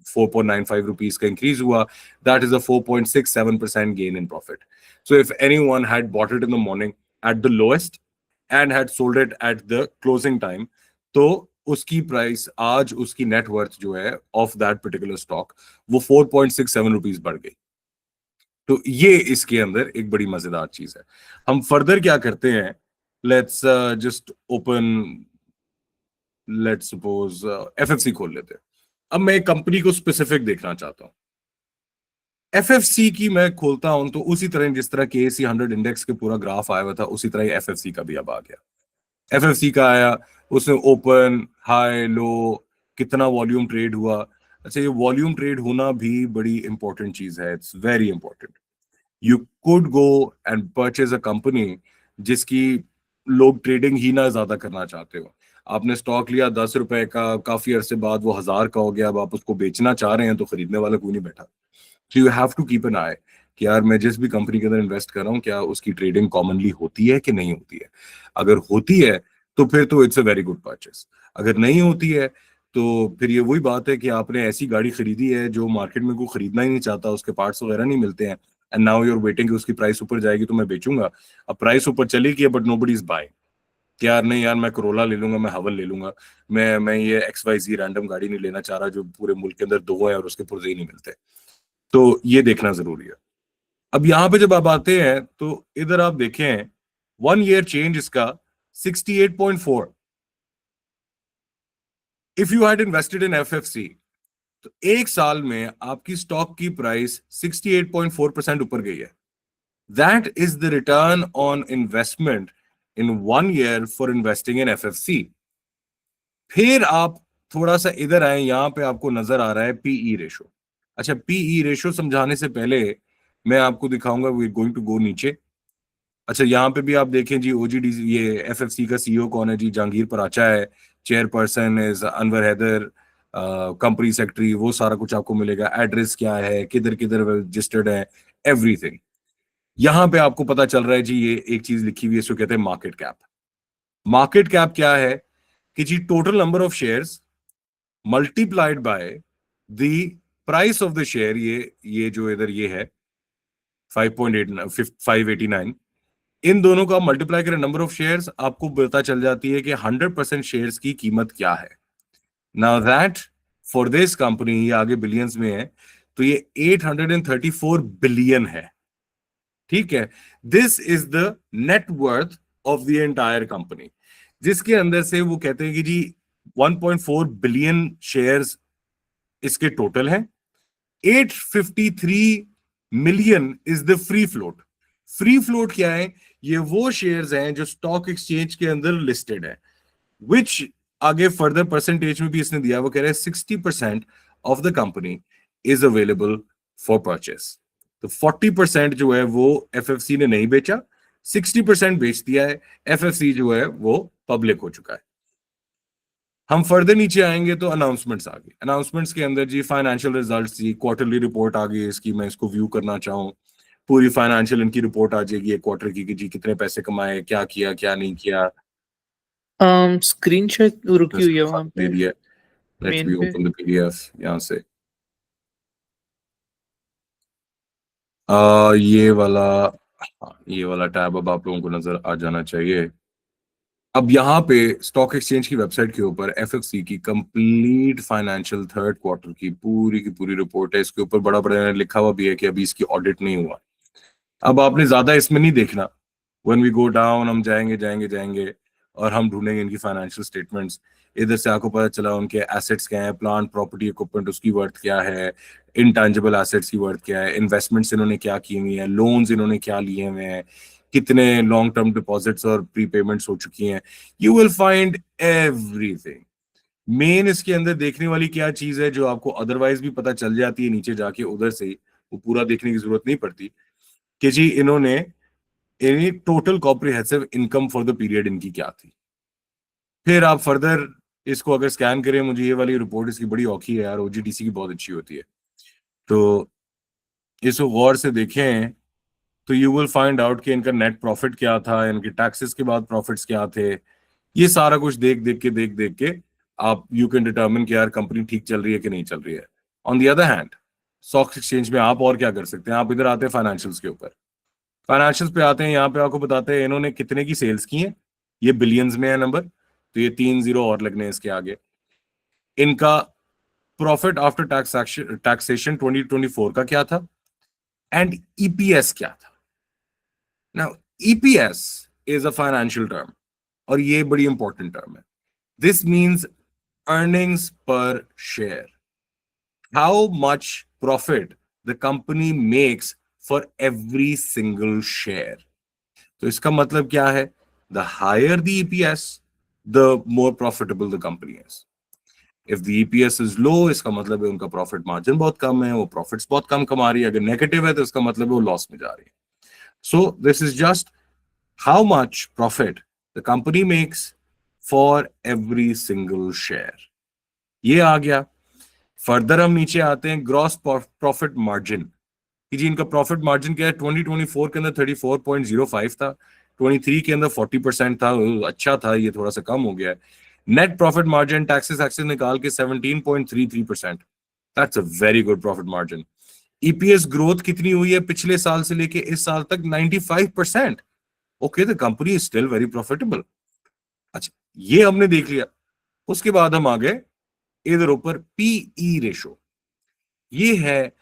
4.95 रुपीज का इंक्रीज हुआ। That is a 4.67% gain in profit. So if anyone had bought it in the morning at the lowest and had sold it at the closing time, तो उसकी प्राइस आज, उसकी नेटवर्थ जो है ऑफ दैट पर्टिकुलर स्टॉक, वो 4.67 rupees बढ़ गई। तो ये इसके अंदर एक बड़ी मजेदार चीज है। हम फर्दर क्या करते हैं, let's just open, let's suppose FFC खोल लेते हैं। अब मैं एक कंपनी को स्पेसिफिक देखना चाहता हूं, एफएफसी की मैं खोलता हूं तो उसी तरह जिस तरह के सी 100 इंडेक्स के पूरा ग्राफ आया हुआ था, उसी तरह एफएफसी का भी अब आ गया। एफएफसी का आया, उसमें ओपन हाई लो, कितना वॉल्यूम ट्रेड हुआ। अच्छा, ये वॉल्यूम ट्रेड होना भी बड़ी इंपॉर्टेंट चीज है, it's very important. You could go and purchase a company जिसकी लोग ट्रेडिंग ही ना ज्यादा करना चाहते हो। आपने स्टॉक लिया 10 रुपए का, काफी अरसे बाद वो 1000 का हो गया, अब आप उसको बेचना चाह रहे हैं तो खरीदने वाला कोई नहीं बैठा। So you have to keep an eye कि यार मैं जिस भी कंपनी के अंदर इन्वेस्ट कर रहा हूँ, क्या उसकी ट्रेडिंग कॉमनली होती है कि नहीं होती है। अगर होती है तो फिर तो it's a very good purchase. अगर नहीं होती है तो फिर ये वही बात है कि आपने ऐसी गाड़ी खरीदी है जो मार्केट में कोई खरीदना ही नहीं चाहता, उसके पार्ट्स वगैरह नहीं मिलते हैं, and now you are waiting कि उसकी प्राइस ऊपर जाएगी तो मैं बेचूंगा। अब प्राइस ऊपर चली गई बट नोबडी इज बाइंग, कि यार नहीं यार मैं करोला ले लूंगा, मैं हवल ले लूंगा, मैं ये एक्स वाई जी रैंडम गाड़ी नहीं लेना चाह रहा जो पूरे मुल्क के अंदर दो है और उसके पुर्जे ही नहीं मिलते। तो ये देखना जरूरी है। अब यहाँ पे जब आप आते हैं तो इधर आप देखें 1 year चेंज इसका 68.4. If you had invested in FFC, तो एक साल में आपकी स्टॉक की प्राइस 68.4% ऊपर गई है. That is the return on investment in 1 year for investing in FFC. फिर आप थोड़ा सा इधर आए, यहां पे आपको नजर आ रहा है पीई रेशो. अच्छा, पीई रेशो समझाने से पहले मैं आपको दिखाऊंगा, we are going to go नीचे. अच्छा, यहाँ पे भी आप देखें जी, ओजीडीसी, ये एफएफसी का सीईओ कौन है जी? जहांगीर पराचा है. Chairperson is Anwar Haider. Company secretary, वो सारा कुछ आपको मिलेगा. एड्रेस क्या है, किधर किधर रजिस्टर्ड है, एवरीथिंग. यहाँ पे आपको पता चल रहा है जी, ये एक चीज लिखी हुई है, इसको कहते हैं मार्केट कैप. मार्केट कैप क्या है कि जी total number of shares multiplied by the price of the share. ये जो इधर ये है 5.589, इन दोनों का मल्टीप्लाई करें नंबर ऑफ शेयर्स, आपको पता चल जाती है कि 100% शेयर्स की कीमत क्या है. Now that for this company, ये आगे बिलियंस में है, तो ये 834 बिलियन है. ठीक है. This is the net worth of the entire company, जिसके अंदर से वो कहते हैं कि जी 1.4 बिलियन शेयर्स इसके टोटल हैं. 853 million is the free float. Free float क्या है? ये वो शेयर्स हैं जो स्टॉक एक्सचेंज के अंदर लिस्टेड है, विच आगे फर्दर परसेंटेज में भी इसने दिया. वो कह रहे हैं 60% of the company is available for purchase. तो 40% जो है वो एफएफसी ने नहीं बेचा, 60% बेच दिया है. एफएफसी जो है वो पब्लिक हो चुका है. हम फर्दर नीचे आएंगे तो अनाउंसमेंट्स आ गई. अनाउंसमेंट्स के अंदर जी फाइनेंशियल रिजल्ट्स जी, क्वार्टरली रिपोर्ट आ गई इसकी. मैं इसको व्यू करना चाहूँ, पूरी फाइनेंशियल इनकी रिपोर्ट आ जाएगी एक क्वार्टर की कि जी कितने पैसे कमाए, क्या किया क्या नहीं किया. स्क्रीन शायद रुकी हुई है वहां दे पे दिया. लेट्स मेन बी पे. ओपन द पीडीएफ यहां से. ये वाला, हाँ, ये वाला टैब अब आप लोगों को नजर आ जाना चाहिए. अब यहाँ पे स्टॉक एक्सचेंज की वेबसाइट के ऊपर एफएफसी की कंप्लीट फाइनेंशियल थर्ड क्वार्टर की पूरी रिपोर्ट है. इसके ऊपर बड़ा बड़ा लिखा हुआ भी है कि अभी इसकी ऑडिट नहीं हुआ. अब आपने ज्यादा इसमें नहीं देखना. व्हेन वी गो डाउन, हम जाएंगे जाएंगे जाएंगे और हम ढूंढेंगे इनकी फाइनेंशियल स्टेटमेंट्स. इधर से आपको पता चला उनके एसेट्स क्या है, प्लांट प्रॉपर्टी इक्विपमेंट उसकी वर्थ क्या है, इनटैंजिबल एसेट्स की वर्थ क्या है, इन्वेस्टमेंट्स इन्होंने क्या की हुई है, लोन्स इन्होंने क्या लिए हुए हैं, कितने लॉन्ग टर्म डिपॉजिट्स और प्रीपेमेंट्स हो चुकी हैं. You will find everything. Main इसके अंदर देखने वाली क्या चीज है जो आपको अदरवाइज भी पता चल जाती है नीचे जाके, उधर से ही वो पूरा देखने की जरूरत नहीं पड़ती कि जी इन्होंने total comprehensive income for the period इनकी क्या थी. फिर आप फर्दर इसको अगर स्कैन करें, मुझे ये वाली रिपोर्ट इसकी बड़ी औखी है यार, ओजीडीसी की बहुत अच्छी होती है, तो इसको गौर से देखें तो यू विल फाइंड आउट कि इनका नेट प्रॉफिट क्या था, इनके टैक्सेस के बाद प्रॉफिट्स क्या थे. ये सारा कुछ देख देख के आप यू कैन डिटर्मिन कि यार कंपनी ठीक चल रही है कि नहीं चल रही है. On the other hand, stock exchange में आप और क्या कर सकते हैं? आप इधर आते हैं फाइनेंशियल्स के ऊपर. फाइनेंशियल्स पे आते हैं, यहाँ पे आपको बताते हैं इन्होंने कितने की सेल्स की हैं. ये बिलियंस में है नंबर, तो ये 3 जीरो और लगने हैं इसके आगे. इनका प्रॉफिट आफ्टर टैक्सेशन 2024 का क्या था, एंड ईपीएस क्या था. Now EPS is a financial term, और ये बड़ी इंपॉर्टेंट टर्म है. This means earnings per share, how much profit the company makes for every single share. तो इसका मतलब क्या है? The higher the EPS, the more profitable the company is. If the EPS is low, इसका मतलब है उनका प्रॉफिट मार्जिन बहुत कम है, वो प्रॉफिट्स बहुत कम कमा रही है. अगर नेगेटिव है तो इसका मतलब है वो लॉस में जा रही है. सो this is just how much profit the company makes for every single share. ये आ गया. फर्दर हम नीचे आते हैं, ग्रॉस प्रॉफिट मार्जिन, कि जी इनका प्रॉफिट मार्जिन क्या है. 2024 के अंदर 34.05 था, 23 के अंदर 40% था. अच्छा था, ये थोड़ा सा कम हो गया है. Net profit margin taxes excess निकाल के 17.33%. That's a very good profit margin. EPS growth कितनी हुई है पिछले साल से लेके इस साल तक? 95%. Okay, the company is still very profitable. अच्छा, ये हमने देख लिया. उसके बाद हम आ गए इधर ऊपर पीई रेशो. ये है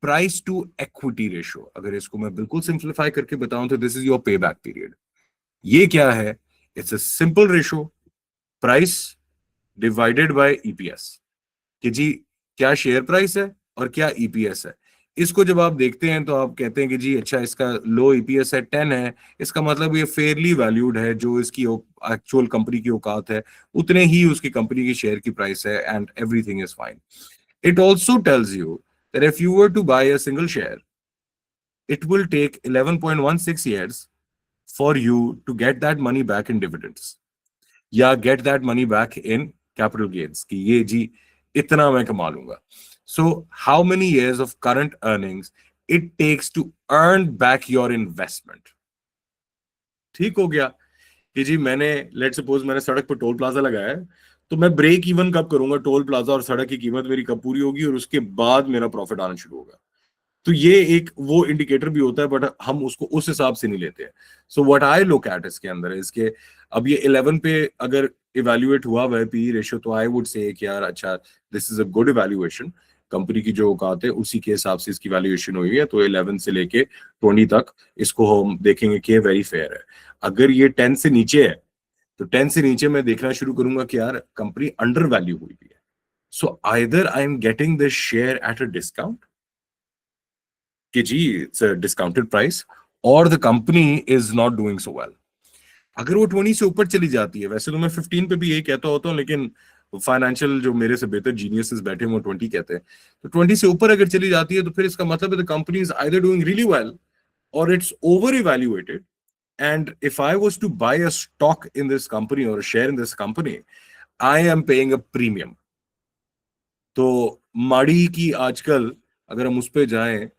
प्राइस टू इक्विटी रेशो. अगर इसको मैं बिल्कुल सिंप्लीफाई करके बताऊं तो दिस इज योर पे बैक पीरियड. ये क्या है? It's a simple ratio, price divided by EPS, कि जी क्या शेयर प्राइस है और क्या ईपीएस है। इसको जब आप देखते हैं तो आप कहते हैं कि जी अच्छा, इसका लो ईपीएस है 10 है, इसका मतलब ये फेयरली वैल्यूड है, जो इसकी एक्चुअल कंपनी की औकात है उतने ही उसकी कंपनी की शेयर की प्राइस है, and everything is fine. It also tells you that if you were to buy a single share, it will take 11.16 years for you to get that money back in dividends या get that money back in capital gains, कि ये जी इतना मैं कमा लूंगा। So how many years of current earnings it takes to earn back your investment? ठीक हो गया कि जी मैंने, लेट सपोज मैंने सड़क पर टोल प्लाजा लगाया है, तो मैं ब्रेक इवन कब करूंगा? टोल प्लाजा और सड़क की कीमत मेरी कब पूरी होगी और उसके बाद मेरा प्रॉफिट आना शुरू होगा। तो ये एक वो इंडिकेटर भी होता है, बट हम उसको उस हिसाब से नहीं लेते हैं। So what I look at इसके अंदर इसके, अब ये 11 पे अगर इवेल्युएट हुआ हुआ है पी रेशियो, तो आई वुड से कि यार अच्छा, this is a good evaluation, company की जो औकात है उसी के हिसाब से इसकी वैल्यूएशन हुई है, तो 11 से लेके 20 तक इसको हम देखेंगे कि वेरी फेयर है। अगर ये 10 से नीचे है, तो 10 से नीचे मैं देखना शुरू करूंगा कि यार कंपनी अंडर वैल्यू हुई है। So either I am getting this share at a discount, कि जी इट्स अ डिस्काउंटेड प्राइस, और the company is not doing so well. अगर वो 20 से ऊपर चली जाती है, वैसे तो मैं 15 पे भी यही कहता होता हूँ, लेकिन फाइनेंशियल जो मेरे से बेहतर जीनियसेस बैठे हैं वो 20 कहते हैं। तो 20 से ऊपर अगर चली जाती है तो फिर इसका मतलब है the company is either doing really well or it's over evaluated, and if I was to buy a stock in this company or share in this company, I am paying a premium. तो माड़ी की आजकल, अगर हम उस पे जाएं,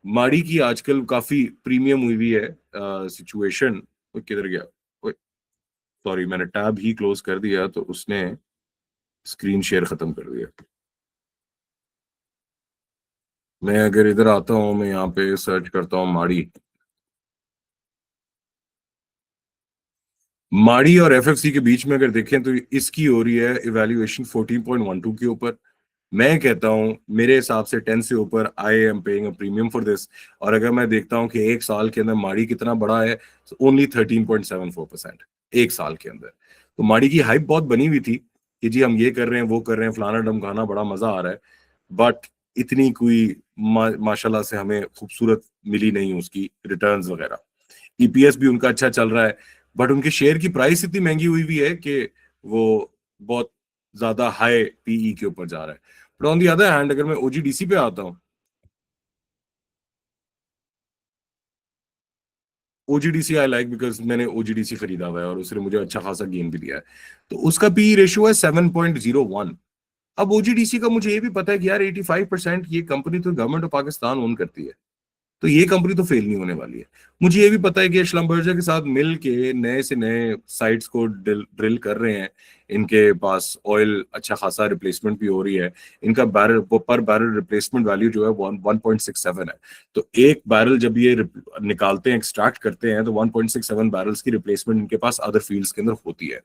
माड़ी की आजकल काफी प्रीमियम हुई हुई है सिचुएशन। किधर गया? सॉरी, मैंने टैब ही क्लोज कर दिया तो उसने स्क्रीन शेयर खत्म कर दिया। मैं अगर इधर आता हूं, मैं यहाँ पे सर्च करता हूँ माड़ी। माड़ी और एफएफसी के बीच में अगर देखें तो इसकी हो रही है इवैल्यूएशन 14.12 के ऊपर। मैं कहता हूं मेरे हिसाब से 10 से ऊपर आई am paying a premium for this. और अगर मैं देखता हूं कि एक साल के अंदर माड़ी कितना बड़ा है, ओनली 13.74%, एक साल के अंदर। तो माड़ी की हाइप बहुत बनी हुई थी कि जी हम ये कर रहे हैं, वो कर रहे हैं, फलाना ढमकाना, बड़ा मजा आ रहा है, बट इतनी कोई माशाल्लाह से हमें खूबसूरत मिली नहीं उसकी रिटर्न्स वगैरह। ईपीएस भी उनका अच्छा चल रहा है, बट उनके शेयर की प्राइस इतनी महंगी हुई हुई है कि वो बहुत ज्यादा हाई पीई के ऊपर जा रहा है। But on the other hand, अगर मैं ओजीडीसी पे आता हूँ, ओजीडीसी आई लाइक बिकॉज मैंने ओजीडीसी खरीदा हुआ है और उसने मुझे अच्छा खासा गेन भी दिया है। तो उसका पी रेशियो है 7.01। अब ओजीडीसी का मुझे ये भी पता है कि यार 85% ये कंपनी तो गवर्नमेंट ऑफ पाकिस्तान ओन करती है, तो ये कंपनी तो फेल नहीं होने वाली है। मुझे ये भी पता है कि श्लम्बर्जर के साथ मिल के नए से नए साइट्स को ड्रिल कर रहे हैं, इनके पास ऑयल अच्छा खासा रिप्लेसमेंट भी हो रही है। इनका बैरल पर बैरल रिप्लेसमेंट वैल्यू जो है 1.67 है। तो एक बैरल जब ये निकालते हैं, एक्सट्रैक्ट करते हैं, तो 1.67 बैरल्स की रिप्लेसमेंट इनके पास अदर फील्ड्स के अंदर होती है।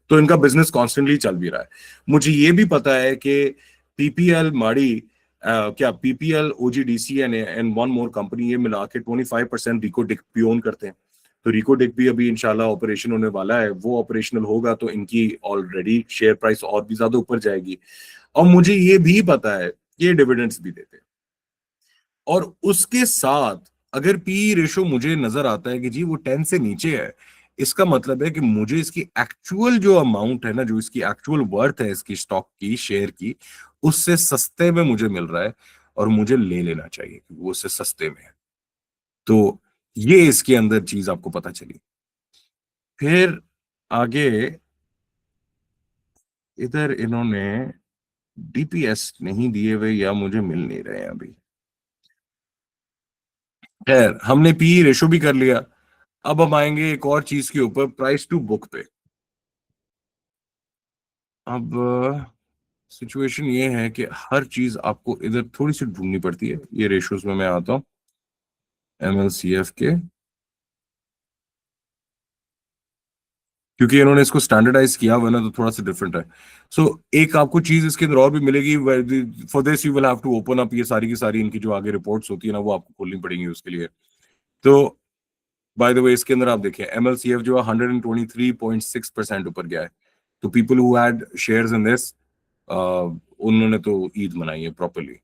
तो इनका बिजनेस कॉन्स्टेंटली चल भी रहा है। मुझे ये भी पता है कि पीपीएल माड़ी, क्या PPL OGDC and one more company, ये मिला के 25% रिकोडिक भी ओन करते हैं। तो रिकोडिक भी अभी इंशाल्लाह ऑपरेशन होने वाला है, वो ऑपरेशनल होगा तो इनकी ऑलरेडी शेयर प्राइस और भी ज्यादा ऊपर जाएगी। और मुझे ये भी पता है ये डिविडेंड्स भी देते हैं। और उसके साथ अगर पी रेशो मुझे नजर आता है कि जी वो 10 से नीचे है, इसका मतलब है कि मुझे इसकी एक्चुअल जो अमाउंट है ना, जो इसकी एक्चुअल वर्थ है इसकी स्टॉक की, शेयर की, उससे सस्ते में मुझे मिल रहा है और मुझे ले लेना चाहिए क्योंकि वो उससे सस्ते में है। तो ये इसके अंदर चीज आपको पता चली। फिर आगे इधर इन्होंने डीपीएस नहीं दिए हुए या मुझे मिल नहीं रहे हैं अभी। खैर, हमने पी रेशो भी कर लिया। अब हम आएंगे एक और चीज के ऊपर, प्राइस टू बुक पे। अब सिचुएशन ये है कि हर चीज आपको इधर थोड़ी सी ढूंढनी पड़ती है। ये रेशियोज में मैं आता हूँ एमएलसीएफ के, क्योंकि इन्होंने इसको स्टैंडर्डाइज किया हुआ है ना, तो थोड़ा सा डिफरेंट है। सो एक आपको चीज इसके अंदर और भी मिलेगी। For this you will have to open up ये सारी की सारी इनकी जो आगे रिपोर्ट्स होती है ना, वो आपको खोलनी पड़ेंगी उसके लिए। तो बाय द वे इसके अंदर आप देखें MLCF जो है 123.6% ऊपर गया है। तो people who had shares in this उन्होंने तो ईद मनाई है प्रॉपरली।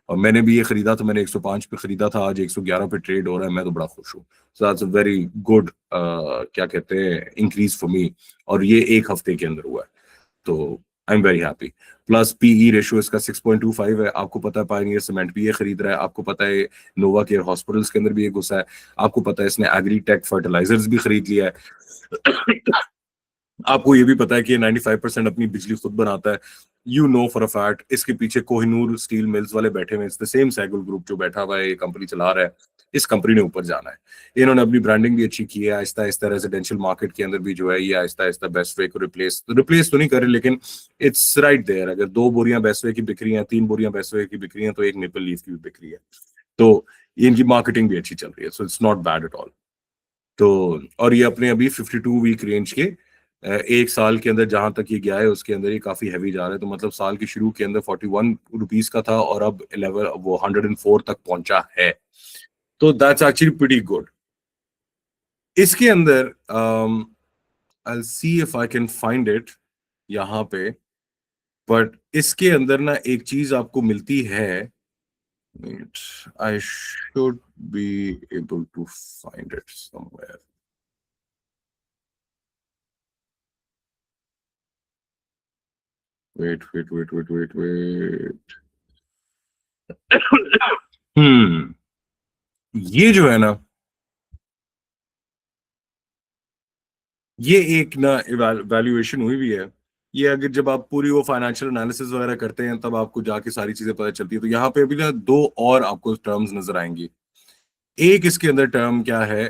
और मैंने भी ये खरीदा था, मैंने 105 पे खरीदा था, आज 111 पे ट्रेड हो रहा है, मैं तो बड़ा खुश हूँ। So that's a very good क्या कहते हैं इंक्रीज फॉर मी, और ये एक हफ्ते के अंदर हुआ है, तो I am very happy. Plus PE ratio इसका 6.25 है। आपको पता है पायनियर सीमेंट भी ये खरीद रहा है, आपको पता है नोवा केयर हॉस्पिटल्स के अंदर भी ये घुसा है, आपको पता है इसने एग्रीटेक फर्टिलाइजर्स भी खरीद लिया है। आपको ये भी पता है कि ये 95% अपनी बिजली खुद बनाता है। You know for a fact इसके पीछे कोहिनूर स्टील मिल्स वाले बैठे हुए हैं, द सेम सैगल ग्रुप जो बैठा हुआ है, ये कंपनी चला रहा है। इस कंपनी ने ऊपर जाना है, इन्होंने अपनी ब्रांडिंग भी अच्छी की है। आहिस्ता आहिस्ता रेजिडेंशियल मार्केट के अंदर भी जो है ये आहिस्ता आहिस्ता बेस्टवे को रिप्लेस तो नहीं करे, लेकिन इट्स राइट देयर। अगर 2 बोरियां बेस्टवे की बिक रही हैं, 3 बोरियां बेस्टवे की बिक रही हैं, तो एक मेपल लीफ की भी बिक रही है, तो इनकी मार्केटिंग भी अच्छी चल रही है। So it's not bad at all. तो और ये अपने अभी 52 वीक रेंज के एक साल के अंदर जहां तक ये गया है उसके अंदर ये काफी हैवी जा रहा है। तो मतलब साल के शुरू के अंदर 41 रुपीस का था और अब 11 वो 104 तक पहुंचा है, तो दैट्स एक्चुअली प्रीटी गुड। इसके अंदर I see if I can find it यहाँ पे, बट इसके अंदर ना एक चीज आपको मिलती है, I should be able to find it somewhere. Wait. Hmm ये जो है ना, ये एक ना वैल्यूएशन हुई भी है। ये अगर जब आप पूरी वो फाइनेंशियल एनालिसिस वगैरह करते हैं तब आपको जाके सारी चीजें पता चलती है। तो यहाँ पे अभी ना 2 और आपको टर्म्स नजर आएंगी। एक इसके अंदर टर्म क्या है,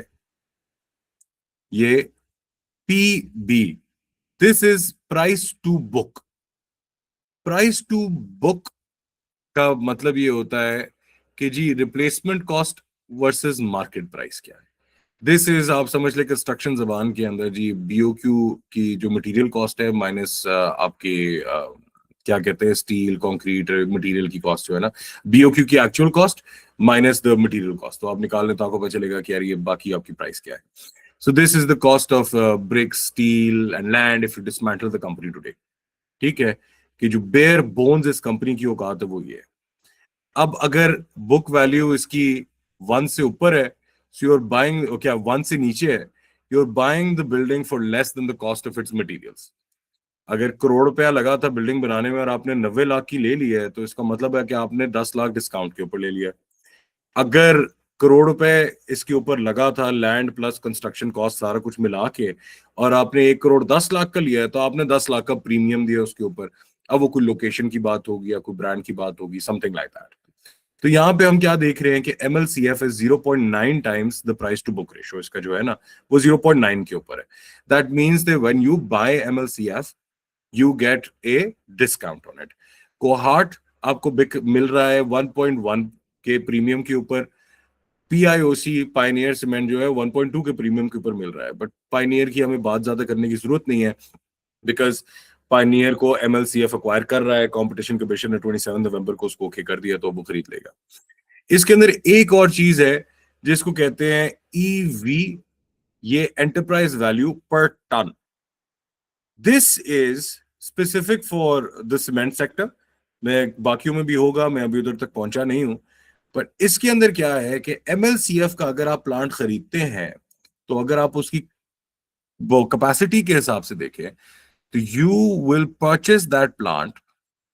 ये PB, this is price to book. Price to book का मतलब ये होता है कि जी replacement cost versus market price क्या है। दिस इज आप समझ ले कंस्ट्रक्शन जबान के अंदर जी BOQ की जो मटेरियल कॉस्ट है माइनस आपके क्या कहते हैं स्टील कंक्रीट मटेरियल की कॉस्ट जो है ना, BOQ की actual cost minus the material cost, तो आप निकाल लें तो आपको पता चलेगा कि यार ये बाकी आपकी प्राइस क्या है। सो this is the cost of BRICS steel and land if you dismantle the company today. ठीक है, कि जो बेयर बोन्स इस कंपनी की औकात है वो ये है। अब अगर बुक वैल्यू इसकी 1 से ऊपर है, सो यूर बाइंग, क्या 1 से नीचे है, your buying the building for less than the cost of its materials. अगर करोड़ रुपया लगा था बिल्डिंग बनाने में और आपने 90 लाख की ले ली है, तो इसका मतलब है कि आपने 10 लाख डिस्काउंट के ऊपर ले लिया। अगर करोड़ रुपए इसके ऊपर लगा था लैंड प्लस कंस्ट्रक्शन कॉस्ट सारा कुछ मिला के, और आपने 1 करोड़ 10 लाख का लिया है, तो आपने 10 लाख का प्रीमियम दिया उसके ऊपर। अब वो कोई लोकेशन की बात होगी या कोई ब्रांड की बात होगी, समथिंग लाइक दैट। तो यहाँ पे हम क्या देख रहे हैं कि MLCF is 0.9 times the price to book ratio, इसका जो है ना वो 0.9 के ऊपर है। That means that when you buy MLCF you get a discount on it. Kohat आपको मिल रहा है 1.1 के प्रीमियम के ऊपर, PIOC पायनियर सीमेंट जो है 1.2 के प्रीमियम के ऊपर मिल रहा है। बट पायनियर की हमें बात ज्यादा करने की जरूरत नहीं है, बिकॉज पायनियर को MLCF एक्वायर कर रहा है, कंपटीशन कमीशन ने 27 नवंबर को उसको ओके कर दिया, तो वो खरीद लेगा। इसके अंदर एक और चीज है जिसको कहते हैं EV, ये enterprise value per ton. This is specific for the cement sector, मैं बाकियों में भी होगा, मैं अभी उधर तक पहुंचा नहीं हूं। बट इसके अंदर क्या है कि MLCF का अगर आप प्लांट खरीदते हैं, तो अगर आप उसकी वो कैपेसिटी के हिसाब से देखें, तो you will purchase that plant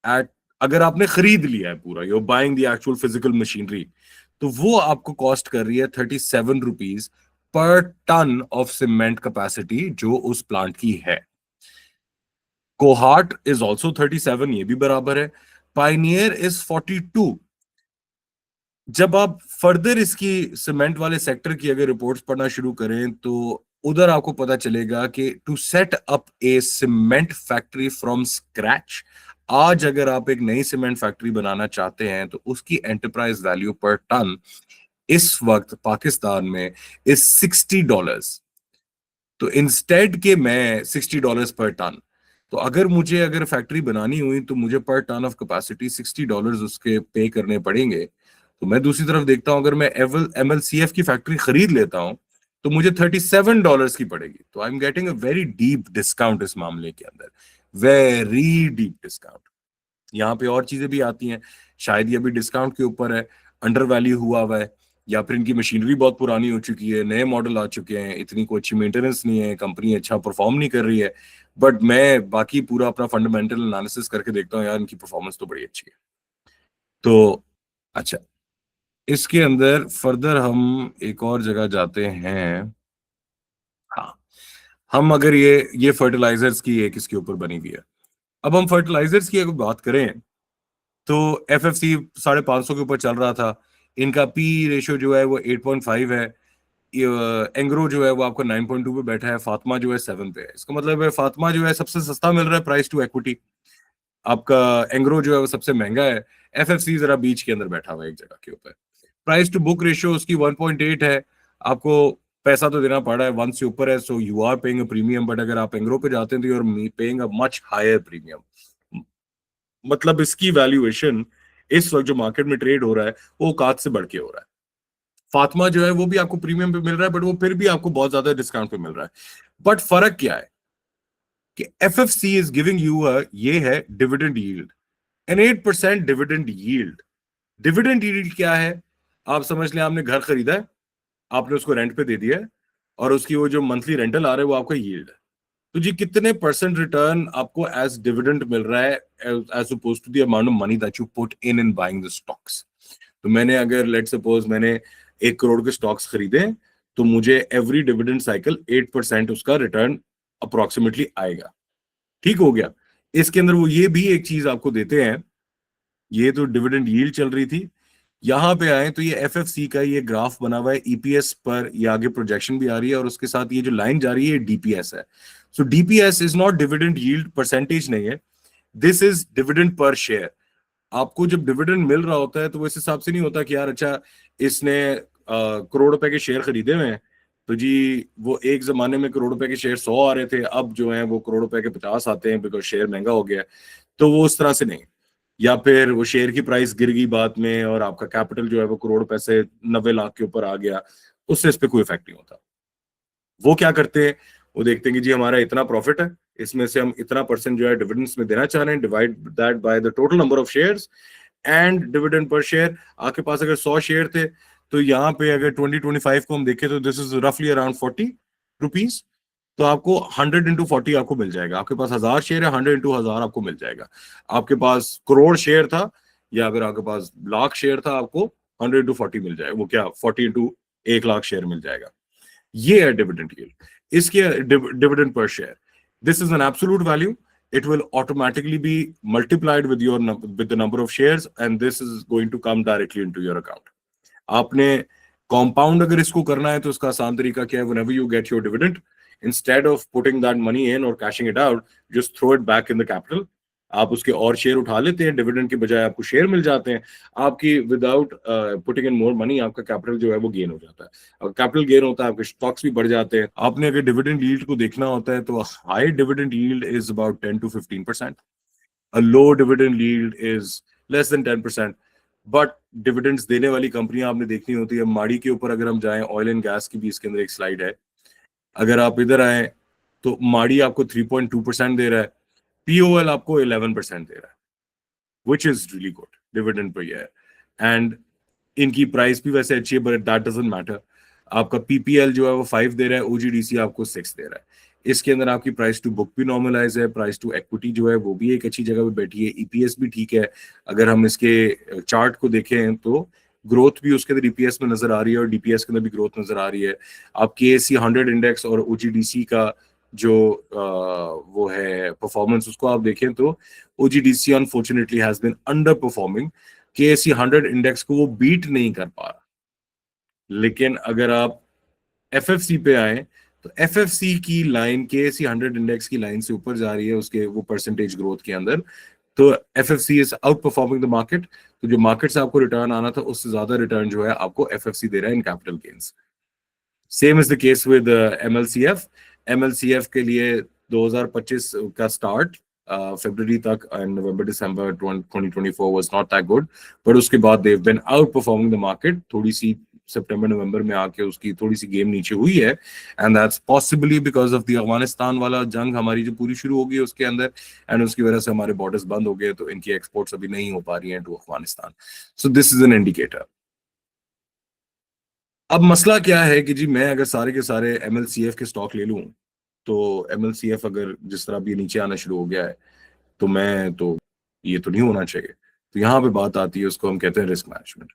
at, अगर आपने खरीद लिया है पूरा, you buying the actual physical machinery, तो वो आपको कॉस्ट कर रही है 37 rupees per ton of cement capacity जो उस प्लांट की है। कोहार्ट इज ऑल्सो 37, ये भी बराबर है। Pioneer is 42। जब आप फर्दर इसकी सीमेंट वाले सेक्टर की अगर रिपोर्ट्स पढ़ना शुरू करें, तो उधर आपको पता चलेगा कि to set up a cement factory from scratch, आज अगर आप एक नई सीमेंट फैक्ट्री बनाना चाहते हैं तो उसकी एंटरप्राइज वैल्यू पर टन इस वक्त पाकिस्तान में इज $60। तो इंस्टेड के मैं $60 पर टन, तो अगर फैक्ट्री बनानी हुई तो मुझे पर टन ऑफ कैपेसिटी $60 उसके पे करने पड़ेंगे। तो मैं दूसरी तरफ देखता हूं, अगर मैं MLCF की फैक्ट्री खरीद लेता हूं तो मुझे $37 की पड़ेगी। तो I am getting a very deep discount इस मामले के अंदर, वेरी डीप डिस्काउंट। यहाँ पे और चीजें भी आती हैं, शायद ये भी डिस्काउंट के ऊपर है, अंडर वैल्यू हुआ है, या फिर इनकी मशीनरी बहुत पुरानी हो चुकी है, नए मॉडल आ चुके हैं, इतनी कोई अच्छी मेंटेनेंस नहीं है, कंपनी अच्छा परफॉर्म नहीं कर रही है। बट मैं बाकी पूरा अपना फंडामेंटल एनालिसिस करके देखता हूँ, यार इनकी परफॉर्मेंस तो बड़ी अच्छी है। तो अच्छा, इसके अंदर फर्दर हम एक और जगह जाते हैं। हाँ, हम अगर ये फर्टिलाइजर्स की एक इसके ऊपर बनी हुई है। अब हम फर्टिलाइजर्स की अगर बात करें तो एफएफसी 550 के ऊपर चल रहा था, इनका पी रेशियो जो है वो 8.5 है, एंग्रो जो है वो आपका 9.2 पे बैठा है, फातिमा जो है 7 पे है। इसका मतलब है फातिमा जो है सबसे सस्ता मिल रहा है प्राइस टू इक्विटी, आपका एंग्रो जो है वो सबसे महंगा है, एफएफसी जरा बीच के अंदर बैठा हुआ है एक जगह के ऊपर। प्राइस टू बुक रेशियो उसकी 1.8 है, आपको पैसा तो देना पड़ रहा है 1 से ऊपर है, so you are paying a premium. But अगर आप एंग्रो पे जाते हैं तो you are paying a much higher premium. मतलब इसकी वैल्यूएशन इस वक्त जो मार्केट में ट्रेड हो रहा है वो औकात से बढ़ के हो रहा है। फातिमा जो है वो भी आपको प्रीमियम पे मिल रहा है, बट वो फिर भी आपको बहुत ज्यादा डिस्काउंट पे मिल रहा है। बट फर्क क्या है कि एफएफसी इज गिविंग यू ये है dividend yield, an 8% dividend yield. Dividend yield क्या है? आप समझ लें आपने घर खरीदा है, आपने उसको रेंट पे दे दिया है, और उसकी वो जो मंथली रेंटल आ रहा है वो आपका यील्ड है। तो जी कितने परसेंट रिटर्न आपको एज डिविडेंड मिल रहा है as opposed to the amount of money that you put in buying the stocks. तो मैंने अगर लेट सपोज मैंने 1 करोड़ के स्टॉक्स खरीदे, तो मुझे एवरी डिविडेंड साइकिल 8% उसका रिटर्न अप्रोक्सीमेटली आएगा। ठीक हो गया। इसके अंदर वो ये भी एक चीज आपको देते हैं, ये तो डिविडेंड यील्ड चल रही थी। यहां पे आए तो ये एफएफसी का ये ग्राफ बना हुआ है ईपीएस पर, ये आगे प्रोजेक्शन भी आ रही है, और उसके साथ ये जो लाइन जा रही है डीपीएस है। So DPS is not dividend yield percentage नहीं है, this is dividend per share. आपको जब डिविडेंड मिल रहा होता है तो वो इस हिसाब से नहीं होता कि यार अच्छा इसने करोड़ रुपए के शेयर खरीदे हुए हैं, तो जी वो एक जमाने में करोड़ रुपए के शेयर 100 आ रहे थे, अब जो है वो करोड़ रुपए के 50 आते हैं बिकॉज शेयर महंगा हो गया है। तो वो उस तरह से नहीं। या फिर वो शेयर की प्राइस गिर गई बाद में और आपका कैपिटल जो है वो करोड़ रुपए से 90 लाख के ऊपर आ गया, उससे इस पे कोई इफेक्ट नहीं होता। वो क्या करते हैं, वो देखते हैं कि जी हमारा इतना प्रॉफिट है, इसमें से हम इतना परसेंट जो है डिविडेंड्स में देना चाह रहे हैं, divide that by the total number of shares and dividend per share. आपके पास अगर 100 शेयर थे, तो यहाँ पे अगर 2025 को हम देखें तो दिस इज रफली अराउंड 40 रुपीज। तो आपको 100 into 40 आपको मिल जाएगा। आपके पास 1000 शेयर है, 100 into 1000 आपको मिल जाएगा। आपके पास करोड़ शेयर था, या अगर आपके पास लाख शेयर था, आपको 100 into 40 मिल जाएगा। वो क्या 40 into 1 लाख शेयर मिल जाएगा। ये है डिविडेंड यील्ड। इसके dividend per share, this is an absolute value, it will automatically be multiplied with with the number of shares, and this is going to come directly into your account. आपने compound अगर इसको करना है तो इसका आसान तरीका क्या है? Whenever you get your dividend, instead of putting that money in or cashing it out, just throw it back in the capital. आप उसके और शेयर उठा लेते हैं, डिविडेंड के बजाय आपको शेयर मिल जाते हैं। आपकी without putting in more money आपका कैपिटल जो है वो गेन हो जाता है। अगर कैपिटल गेन होता है, आपके स्टॉक्स भी बढ़ जाते हैं। आपने अगर डिविडेंड यील्ड को देखना होता है तो high dividend yield is about 10 to 15%, a low dividend yield is less than 10%। But dividends देने वाली कंपनियां आपने देखनी होती है। माड़ी के ऊपर अगर हम जाएं, ऑयल एंड गैस की भी इसके अंदर एक स्लाइड है, अगर आप इधर आए तो माड़ी आपको 3.2% दे रहा है, पीओएल आपको 11% दे रहा है, which is really good dividend per year. And इनकी प्राइस भी वैसे अच्छी है, बट दैट डजंट मैटर। आपका पीपीएल जो है वो 5 दे रहा है, ओजीडीसी आपको 6 दे रहा है। इसके अंदर आपकी प्राइस टू बुक भी नॉर्मलाइज है, प्राइस टू इक्विटी जो है वो भी एक अच्छी जगह पे बैठी है, ईपीएस भी ठीक है। अगर हम इसके चार्ट को देखें तो ग्रोथ भी उसके अंदर ईपीएस में नजर आ रही है, और डीपीएस के अंदर भी ग्रोथ नजर आ रही है। आप केएससी 100 इंडेक्स और ओजीडीसी का जो वो है परफॉर्मेंस, उसको आप देखें तो OGDC unfortunately has been underperforming, KSE 100 index को वो बीट नहीं कर पा रहा। लेकिन अगर आप एफएफसी पे आए तो एफएफसी की लाइन केएससी 100 इंडेक्स की लाइन से ऊपर जा रही है उसके वो परसेंटेज ग्रोथ के अंदर। तो FFC is out performing the market. तो जो मार्केट से आपको रिटर्न आना था उससे ज्यादा रिटर्न जो है आपको एफएफसी दे रहा है in capital gains. Same is the case with MLCF. MLCF के लिए 2025 का स्टार्ट फरवरी तक and November December 2024 was not that good, but उसके बाद they have been outperforming the market. थोड़ी सी सितंबर नवंबर में आके उसकी थोड़ी सी गेम नीचे हुई है, and that's possibly because of the Afghanistan वाला जंग हमारी जो पूरी शुरू हो गई उसके अंदर, एंड उसकी वजह से हमारे बॉर्डर्स बंद हो गए, तो इनकी एक्सपोर्ट्स अभी नहीं हो पा रही हैं to Afghanistan. So this is an indicator. अब मसला क्या है कि जी मैं अगर सारे के सारे एमएलसीएफ के स्टॉक ले लूं, तो एमएलसीएफ अगर जिस तरह भी नीचे आना शुरू हो गया है, तो मैं तो ये तो नहीं होना चाहिए। तो यहाँ पे बात आती है, उसको हम कहते हैं risk management.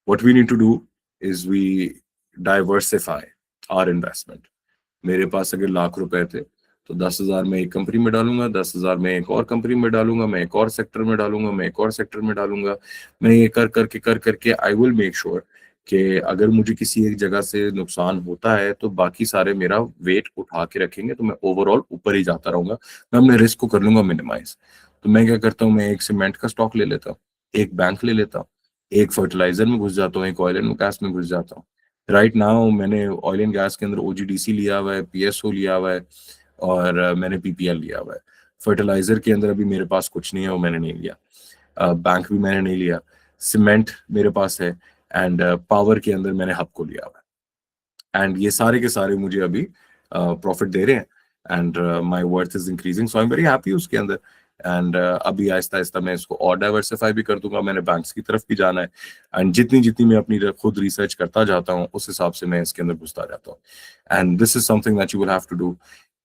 What we need to do is we diversify our investment. मेरे पास अगर लाख रुपए थे, तो 10,000 मैं एक कंपनी में डालूंगा, 10,000 मैं एक और कंपनी में डालूंगा, मैं एक और सेक्टर में डालूंगा, मैं एक और सेक्टर में डालूंगा। मैं ये कर करके आई विल मेक श्योर कि अगर मुझे किसी एक जगह से नुकसान होता है तो बाकी सारे मेरा वेट उठा के रखेंगे, तो मैं ओवरऑल ऊपर ही जाता रहूंगा, मैं अपने रिस्क को कर लूंगा मिनिमाइज। तो मैं क्या करता हूँ, मैं एक सीमेंट का स्टॉक ले लेता हूँ, एक बैंक ले लेता हूँ, एक फर्टिलाइजर में घुस जाता हूँ, एक ऑयल एंड गैस में घुस जाता हूँ। राइट नाउ मैंने ऑयल एंड गैस के अंदर ओजीडीसी लिया हुआ है, पीएसओ लिया हुआ है, और मैंने पीपीएल लिया हुआ है। फर्टिलाइजर के अंदर अभी मेरे पास कुछ नहीं है, वो मैंने नहीं लिया। बैंक भी मैंने नहीं लिया। सीमेंट मेरे पास है, एंड पावर के अंदर मैंने हब को लिया हुआ है, एंड ये सारे के सारे मुझे अभी प्रॉफिट दे रहे हैं, and my worth is increasing, so I am very happy उसके अंदर। एंड अभी आहिस्ता आहिस्ता मैं इसको और डाइवर्सिफाई भी कर दूंगा। मैंने बैंक्स की तरफ भी जाना है, एंड जितनी जितनी मैं अपनी खुद रिसर्च करता जाता हूँ उस हिसाब से मैं इसके अंदर घुसता जाता हूँ, and this is something that you will have to do.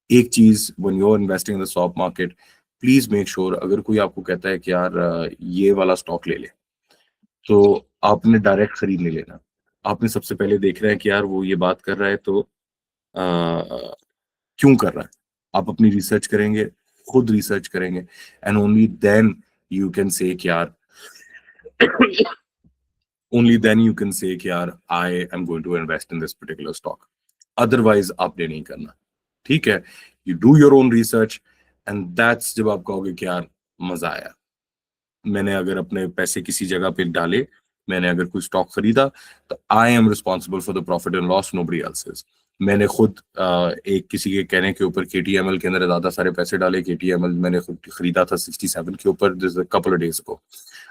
एक चीज, when you are investing in the stock market, please make sure, अगर कोई आपको कहता है कि यार ये वाला स्टॉक ले ले, तो आपने डायरेक्ट खरीद नहीं लेना। आपने सबसे पहले देखना है कि यार वो ये बात कर रहा है तो क्यों कर रहा है। आप अपनी रिसर्च करेंगे, खुद रिसर्च करेंगे, and only then you can say कि यार only then you can say कि यार I am going to invest in this particular stock. Otherwise आपने नहीं करना, ठीक है। You do your own research, and that's जब आप कहोगे कि यार मजा आया, मैंने अगर अपने पैसे किसी जगह पे डाले, मैंने अगर कोई स्टॉक खरीदा, तो I am responsible for the profit and loss, nobody else is. मैंने खुद एक किसी के कहने के ऊपर केटीएमएल के अंदर ज्यादा सारे पैसे डाले। केटीएमएल मैंने खुद खरीदा था 67 के ऊपर कपल ऑफ डेज को,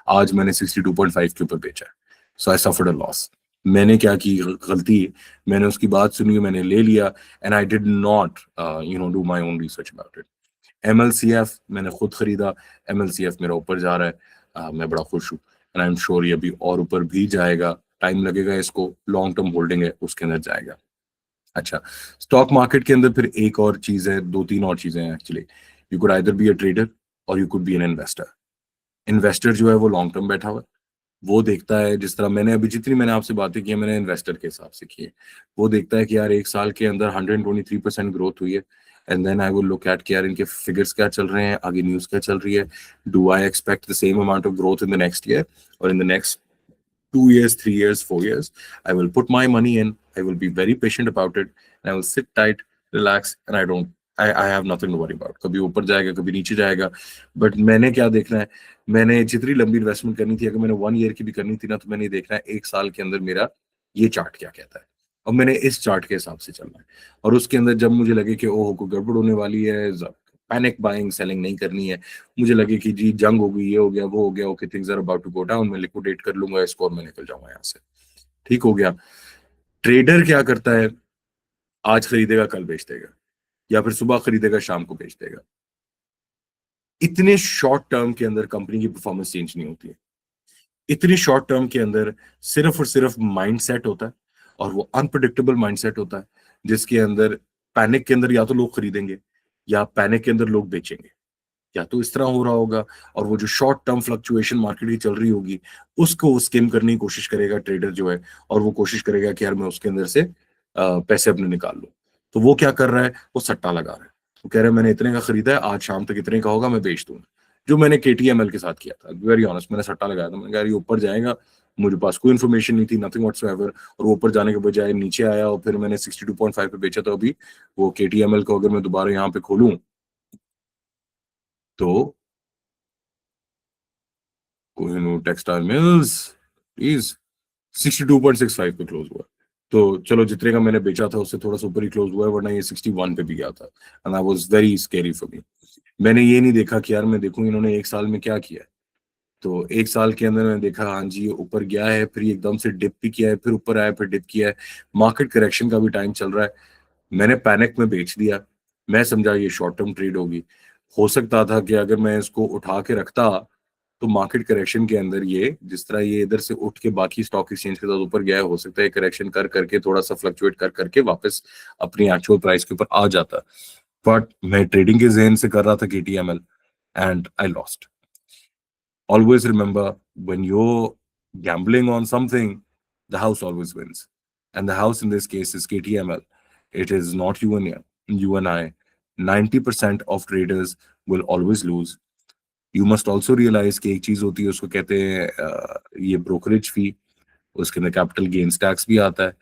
आज मैंने 62.5 के ऊपर बेचा है, सो आई सफर्ड अ लॉस। मैंने क्या की गलती, मैंने उसकी बात सुनी, मैंने ले लिया, and I did not do my own research about it. MLCF मैंने खुद खरीदा, एमएलसीएफ मेरा ऊपर जा रहा है, मैं बड़ा खुश हूँ, एंड आई एम श्योर ये अभी और ऊपर भी जाएगा। टाइम लगेगा इसको, लॉन्ग टर्म होल्डिंग है, उसके अंदर जाएगा। अच्छा, स्टॉक मार्केट के अंदर फिर एक और चीज है, दो तीन और चीजें हैं actually. You could either be a trader or you could be an investor. Investor जो है वो लॉन्ग टर्म बैठा हुआ है, वो देखता है, जिस तरह मैंने अभी जितनी मैंने आपसे बातें की है, मैंने इन्वेस्टर के हिसाब से की है। वो देखता है कि यार एक साल के अंदर 123% ग्रोथ हुई है, and then I will look at कि यार इनके फिगर्स क्या चल रहे हैं, आगे न्यूज क्या चल रही है, do I expect the same amount of growth in the next year और in the next 2 years, 3 years, 4 years. I will put my money in. I will be very patient about it, and I will sit tight, relax, and I have nothing to worry about. कभी ऊपर जाएगा, कभी नीचे जाएगा, but मैंने क्या देखना है, मैंने जितनी लंबी इन्वेस्टमेंट करनी थी, अगर मैंने 1 year की भी करनी थी ना, तो मैंने देखना है एक साल के अंदर मेरा ये चार्ट क्या कहता है, और मैंने इस चार्ट के हिसाब से चलना है। और उसके अंदर जब मुझे लगे कि ओह कोई गड़बड़ होने वाली है, पैनिक बाइंग सेलिंग नहीं करनी है, मुझे लगे कि जी जंग हो गई, ये हो गया, वो हो गया, okay things are about to go down, मैं लिक्विडेट कर लूंगा इसको और मैं निकल जाऊंगा यहाँ से, ठीक हो गया। ट्रेडर क्या करता है, आज खरीदेगा कल बेच देगा, या फिर सुबह खरीदेगा शाम को बेच देगा। इतने शॉर्ट टर्म के अंदर कंपनी की परफॉर्मेंस चेंज नहीं होती है। इतनी शॉर्ट टर्म के अंदर सिर्फ और सिर्फ माइंड सेट होता है, और वो अनप्रडिक्टेबल माइंड सेट होता है, जिसके अंदर पैनिक के अंदर या तो लोग खरीदेंगे या पैनिक के अंदर लोग बेचेंगे, या तो इस तरह हो रहा होगा। और वो जो शॉर्ट टर्म फ्लक्चुएशन मार्केट की चल रही होगी, उसको वो स्किम करने की कोशिश करेगा ट्रेडर जो है, और वो कोशिश करेगा कि यार मैं उसके अंदर से पैसे अपने निकाल लूं। तो वो क्या कर रहा है, वो सट्टा लगा रहा है। वो कह रहा है मैंने इतने का खरीदा है, आज शाम तक इतने का होगा, मैं बेच दूंगा। जो मैंने केटीएमएल के साथ किया था, वेरी ऑनेस्ट, मैंने सट्टा लगाया था। मैंने कहा ये ऊपर जाएगा, मुझे पास कोई इन्फॉर्मेशन नहीं थी, नथिंग व्हाटसोएवर, और वो ऊपर जाने के बजाय नीचे आया, और फिर मैंने 62.5 पे बेचा था। अभी वो केटीएमएल को अगर मैं दोबारा यहाँ पे खोलूं, तो कोहिनूर टेक्सटाइल मिल्स प्लीज 62.65 पे क्लोज हुआ। तो चलो जितने का मैंने बेचा था उससे थोड़ा सा ऊपर ही क्लोज हुआ है, वरना ये 61 पे भी गया था, and I was very scary for me. मैंने ये नहीं देखा कि यार मैं देखूं इन्होंने एक साल में क्या किया है। तो एक साल के अंदर मैंने देखा हाँ जी ये ऊपर गया है, फिर ये एकदम से डिप भी किया है, फिर ऊपर आया, फिर डिप किया है, मार्केट करेक्शन का भी टाइम चल रहा है। मैंने पैनिक में बेच दिया। मैं समझा ये शॉर्ट टर्म ट्रेड होगी। हो सकता था कि अगर मैं इसको उठा के रखता तो मार्केट करेक्शन के अंदर ये जिस तरह ये इधर से उठ के बाकी स्टॉक एक्सचेंज के साथ ऊपर गया है, हो सकता है करेक्शन कर करके थोड़ा सा फ्लक्चुएट कर करके वापस अपनी एक्चुअल प्राइस के ऊपर आ जाता। बट मैं ट्रेडिंग के जहन से कर रहा था KTML and I lost. Always remember, when you're gambling on something, the house always wins. And the house in this case is KTML. It is not you and I. 90% of traders will always lose. You must also realize कि एक चीज होती है उसको कहते हैं ये brokerage फी, उसके अंदर कैपिटल गेन्स टैक्स भी आता है।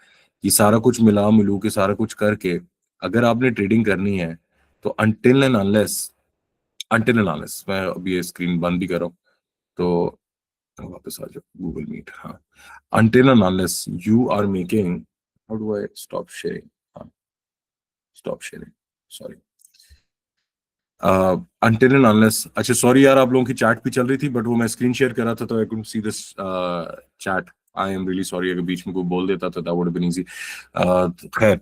ये सारा कुछ मिला मिलू के सारा कुछ करके अगर आपने ट्रेडिंग करनी है तो अनटिल एंड अनलेस मैं अभी ये स्क्रीन बंद भी कर रहा हूँ तो वापस आ जाओ गूगल मीट। हाँ, until and unless you are making, how do I stop sharing? हाँ, stop sharing, sorry. Until and unless, अच्छा सॉरी यार आप लोगों की चैट भी चल रही थी बट वो मैं स्क्रीन शेयर कर रहा था तो I couldn't see this chat. I am really sorry, अगर बीच में कोई बोल देता तो that would have been easy. खैर,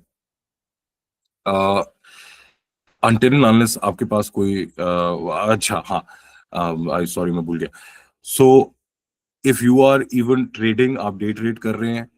until and unless आपके पास कोई अच्छा हाँ, आई सॉरी मैं भूल गया। So if you are even trading, आप डे ट्रेड कर रहे हैं,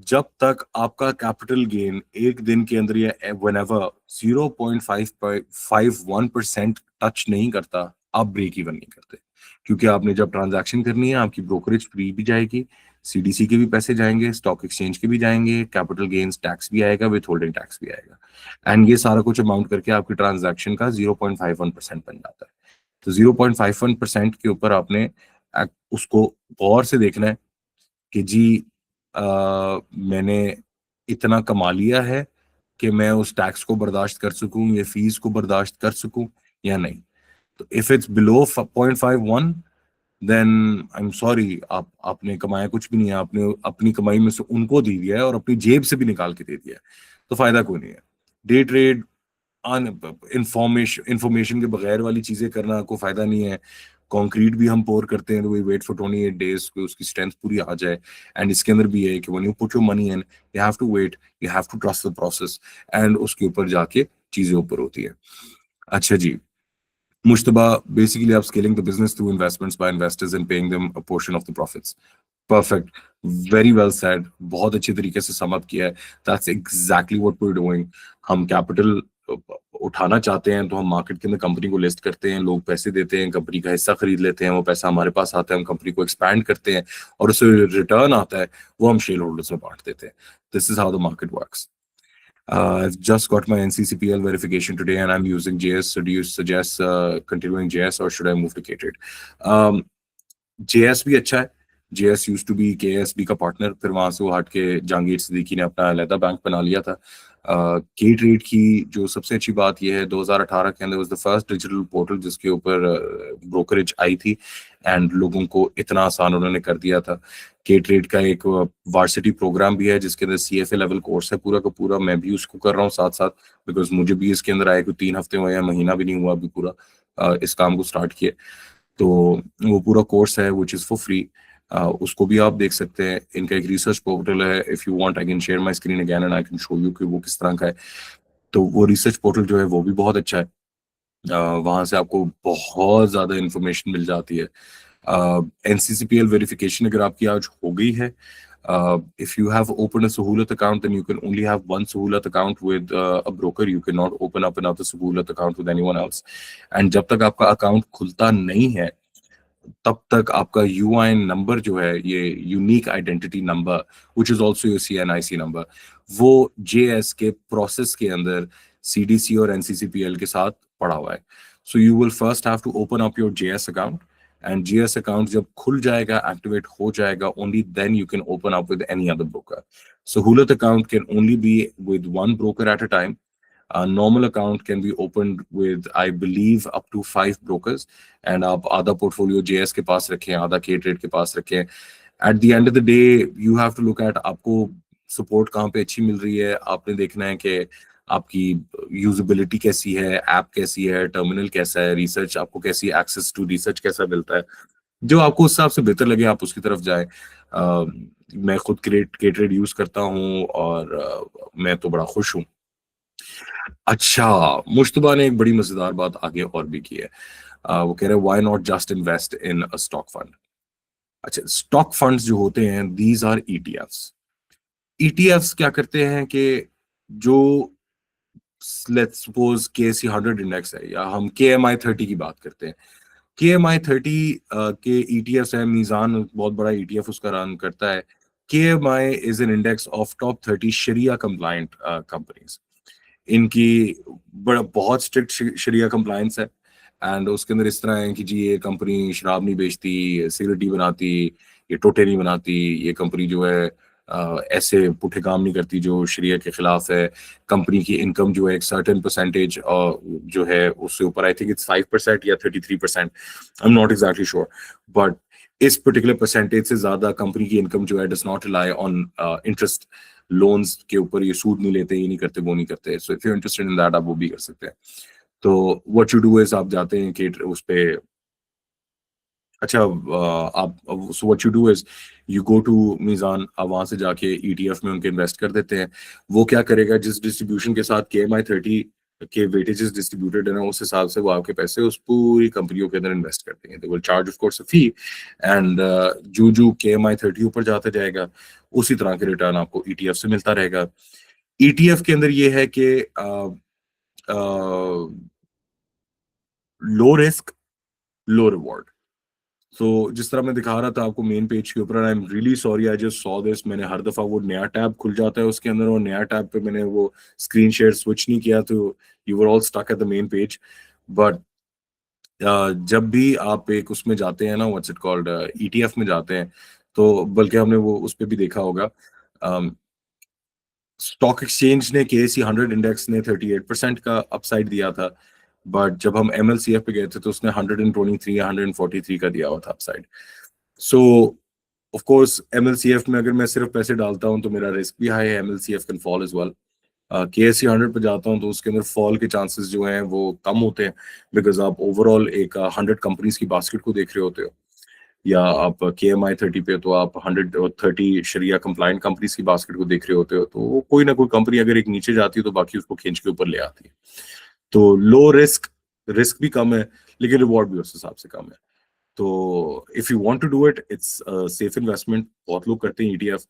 जब तक आपका कैपिटल गेन एक दिन के अंदर या व्हेनेवर 0.551% टच नहीं करता, आप ब्रेक इवन नहीं करते। क्योंकि आपने जब ट्रांजैक्शन करनी है आपकी ब्रोकरेज फी भी जाएगी, CDC के भी पैसे जाएंगे, स्टॉक एक्सचेंज के भी जाएंगे, कैपिटल गेन्स टैक्स भी आएगा, विथ होल्डिंग टैक्स भी आएगा, एंड ये सारा कुछ अमाउंट करके आपकी ट्रांजैक्शन का 0.51% बन जाता है। तो 0.51% के ऊपर आपने उसको गौर से देखना है कि जी मैंने इतना कमा लिया है कि मैं उस टैक्स को बर्दाश्त कर सकूं, ये फीस को बर्दाश्त कर सकूं या नहीं। तो if it's below 0.51 then I am sorry, आपने कमाया कुछ भी नहीं है, आपने अपनी कमाई में से उनको दे दिया है और अपनी जेब से भी निकाल के दे दिया है, तो फायदा कोई नहीं है। डे ट्रेड इंफॉर्मेशन के बगैर वाली चीजें करना कोई फायदा नहीं है। कंक्रीट भी हम पोर करते हैं तो वी वेट फॉर 28 डेज कि उसकी स्ट्रेंथ पूरी आ जाए, एंड इसके अंदर भी है कि when you put your money in you have to wait, you have to trust the process, and उसके ऊपर जाके चीजें ऊपर होती है। अच्छा जी, मुश्तबा, बेसिकली आप scaling the business through investments by investors and paying them a portion of the profits. Perfect, very well said, बहुत अच्छे तरीके से सम अप किया है। That's exactly what we are doing. हम कैपिटल उठाना चाहते हैं तो हम मार्केट के अंदर कंपनी को लिस्ट करते हैं, लोग पैसे देते हैं, कंपनी का हिस्सा खरीद लेते हैं, वो पैसा हमारे पास आता है, हम कंपनी को एक्सपैंड करते हैं और उससे रिटर्न आता है वो हम शेयर होल्डर्स में बांट देते हैं। This is how the market works. I've just got my NCCPL verification today and I'm using JS. So do you suggest continuing JS or should I move to K-Trade? JS भी अच्छा है। JS used to be KSB का partner, फिर वहां से वो हट के जहांगीर सिद्दीकी ने अपना अलहदा बैंक बना लिया था। K-Trade की जो सबसे अच्छी बात यह है 2018 के अंदर was the first digital portal जिसके ऊपर ब्रोकरेज आई थी एंड लोगों को इतना आसान उन्होंने कर दिया था। K-Trade का एक वार्सिटी प्रोग्राम भी है जिसके अंदर CFA लेवल कोर्स है पूरा का पूरा, मैं भी उसको कर रहा हूँ साथ साथ, बिकॉज मुझे भी इसके अंदर आए कोई 3 हफ्ते हुए हैं, महीना भी नहीं हुआ अभी पूरा इस काम को स्टार्ट किए। तो वो पूरा कोर्स है विच इज फॉर फ्री, उसको भी आप देख सकते हैं। इनका एक रिसर्च पोर्टल है, if you want I can share my screen again and I can show you कि वो किस तरह का है। तो वो रिसर्च पोर्टल जो है वो भी बहुत अच्छा है, वहां से आपको बहुत ज्यादा इंफॉर्मेशन मिल जाती है। NCCPL वेरिफिकेशन अगर आपकी आज हो गई है, if you have opened a Sahulat account, then you can only have one Sahulat account with a broker. You cannot open up another Sahulat account with anyone else. And जब तक आपका account खुलता नहीं है तब तक आपका UIN नंबर जो है, ये unique identity number which is also your CNIC number, वो JS के प्रोसेस के अंदर CDC और NCCPL के साथ पड़ा हुआ है। So you will first have to open up your JS account, and JS account जब खुल जाएगा, एक्टिवेट हो जाएगा, only then you can open up with any other broker. Sahulat account can only be with one broker at a time. A normal account can be opened with, I believe, up to 5 brokers, and आप आधा portfolio JS के पास रखें, आधा K-Trade के पास रखें। At the end of the day, you have to look at आपको support कहाँ पे अच्छी मिल रही है, आपने देखना है कि आपकी यूजेबिलिटी कैसी है, ऐप कैसी है, टर्मिनल कैसा है, रिसर्च आपको कैसी, एक्सेस टू रिसर्च कैसा मिलता है। जो आपको उस हिसाब से बेहतर लगे आप उसकी तरफ जाए। मैं खुद के ट्रेड यूज करता हूँ और मैं तो बड़ा खुश हूँ। अच्छा, मुश्तबा ने एक बड़ी मजेदार बात आगे और भी की है। वो कह रहे हैं why not just invest in a stock fund. अच्छा, स्टॉक फंड्स जो होते हैं दीज आर ईटीएफ्स। ईटीएफ्स क्या करते हैं कि जो लेट्स सपोज KSE 100 इंडेक्स है या हम KMI 30 की बात करते हैं। KMI 30 के ईटीएफ है, मीजान बहुत बड़ा ईटीएफ उसका रन करता है। KMI is an index of top 30 शरिया कंप्लायंट कंपनीज। इनकी बड़ा बहुत स्ट्रिक्ट शरिया कंप्लायंस है। एंड उसके अंदर इस तरह है कि जी ये कंपनी शराब नहीं बेचती, सिगरेट नहीं बनाती, ये टोटे नहीं बनाती, ये कंपनी जो है ऐसे पुठे काम नहीं करती जो शरिया के खिलाफ है। कंपनी की इनकम जो है एक सर्टेन परसेंटेज जो है उससे ऊपर, आई थिंक इट्स 5% या 33%, आई am not exactly sure, but इस पर्टिकुलर परसेंटेज से ज्यादा कंपनी की इनकम जो है does not rely on interest. Loans के ऊपर ये सूद नहीं लेते, ये नहीं करते, वो नहीं करते। सो if you interested in that आप वो भी कर सकते हैं। तो व्हाट यू डू इज आप जाते हैं कि उस पे, अच्छा आप, so what you do is you go to Meezan, आप वहां से जाके ईटीएफ में उनके इन्वेस्ट कर देते हैं। वो क्या करेगा, जिस डिस्ट्रीब्यूशन के साथ KMI 30 के वेटेजेस डिस्ट्रीब्यूटेड है ना, उस हिसाब से वो आपके पैसे उस पूरी कंपनियों के अंदर इन्वेस्ट करते हैं। They will charge of course a fee, and जो जो KMI 30 ऊपर जाता जाएगा उसी तरह के रिटर्न आपको ईटीएफ से मिलता रहेगा। ईटीएफ के अंदर ये है कि लो रिस्क लो रिवॉर्ड। तो जिस तरह मैं दिखा रहा था आपको मेन पेज के ऊपर, आई am really sorry I just saw this, मैंने हर दफा वो नया टैब खुल जाता है उसके अंदर और नया टैब पे मैंने वो स्क्रीन शेयर स्विच नहीं किया, तो you were all stuck at the main page. But जब भी आप एक उसमें जाते हैं ना, व्हाट्स इट कॉल्ड, ईटीएफ में जाते हैं, तो बल्कि हमने वो उस पर भी देखा होगा, स्टॉक एक्सचेंज ने KSE 100 इंडेक्स ने 38% का अपसाइड दिया था, बट जब हम MLCF पे गए थे तो उसने 123 या 143 का दिया हुआ था upside. So of course MLCF में अगर मैं सिर्फ पैसे डालता हूं तो मेरा रिस्क भी हाई है, MLCF can fall as well. KSE 100 पे जाता हूं तो उसके अंदर फॉल के चांसेस जो हैं वो कम होते हैं, बिकॉज आप ओवरऑल एक 100 कंपनीज की बास्केट को देख रहे होते हो। या आप KMI 30 पे तो आप 130 शरिया कंप्लायंट कंपनीज की बास्केट को देख रहे होते हो, तो कोई ना कोई कंपनी अगर एक नीचे जाती है तो बाकी उसको खींच के ऊपर ले आती है। तो लो रिस्क, रिस्क भी कम है लेकिन रिवॉर्ड भी उस हिसाब से कम है। तो if you want to do it, it's safe investment. बहुत लोग करते हैं ईटीएफ,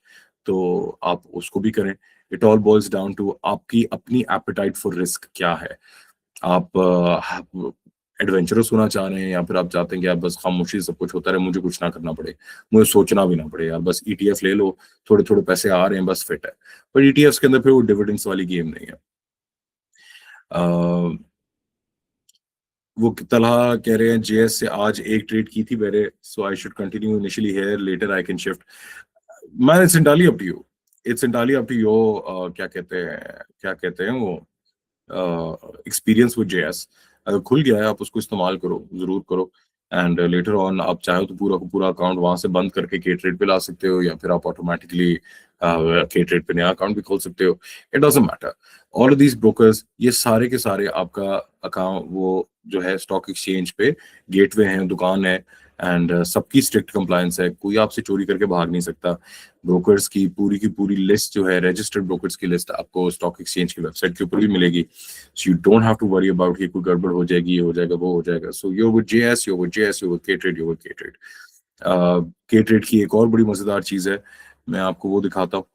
तो आप उसको भी करें। It all boils down to आपकी अपनी एपेटाइट फॉर रिस्क क्या है। आप एडवेंचरस होना चाह रहे हैं या फिर आप चाहते हैं कि आप बस खामोशी से सब कुछ होता रहे, मुझे कुछ ना करना पड़े, मुझे सोचना भी ना पड़े, यार बस ईटीएफ ले लो, थोड़े थोड़े पैसे आ रहे हैं बस फिट है। पर ईटीएफ के अंदर फिर वो डिविडेंड्स वाली गेम नहीं है। अह, वो तलहा कह रहे हैं जेएस से आज एक ट्रेड की थी मैंने, so I should continue initially here, later I can shift. Man, it's entirely up to you, it's entirely up to your क्या कहते हैं वो एक्सपीरियंस विद जेएस। अगर खुल गया है आप उसको इस्तेमाल करो, जरूर करो। एंड लेटर ऑन आप चाहो तो पूरा का पूरा अकाउंट वहां से बंद करके के ट्रेड पे ला सकते हो, या फिर आप ऑटोमेटिकली के ट्रेड पे नया अकाउंट भी खोल सकते हो। It doesn't matter. All of these brokers, ये सारे के सारे आपका अकाउंट वो जो है स्टॉक एक्सचेंज पे गेटवे हैं, दुकान है, एंड सबकी स्ट्रिक्ट कंप्लायंस है, कोई आपसे चोरी करके भाग नहीं सकता। ब्रोकर्स की पूरी लिस्ट जो है, रजिस्टर्ड ब्रोकर्स की लिस्ट आपको स्टॉक एक्सचेंज की वेबसाइट के ऊपर भी मिलेगी। So you don't have to worry about कि कोई गड़बड़ हो जाएगी, ये हो जाएगा, वो हो जाएगा। So you with JS, you with JS, you with के ट्रेड, यू विद के ट्रेड। के ट्रेड की एक और बड़ी मजेदार चीज है, मैं आपको वो दिखाता हूँ।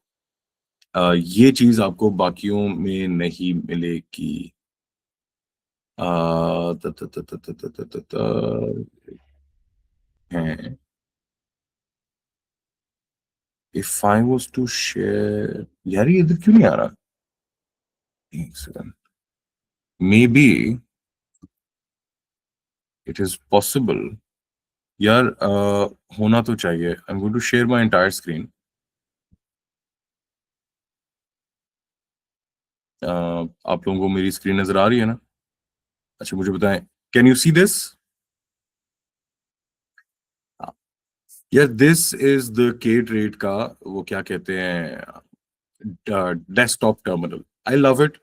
ये चीज आपको बाकियों में नहीं मिलेगी। अ, त, त, त, त, त, त, त, त, है if I was to share, यार ये इधर क्यों नहीं आ रहा? एक second, may be it is possible. यार होना तो चाहिए। I am going to share my entire screen. आप लोगों को मेरी स्क्रीन नजर आ रही है ना? अच्छा मुझे बताएं, कैन यू सी दिस? यार दिस इज द के ट्रेड का वो क्या कहते हैं, desktop terminal. I love it.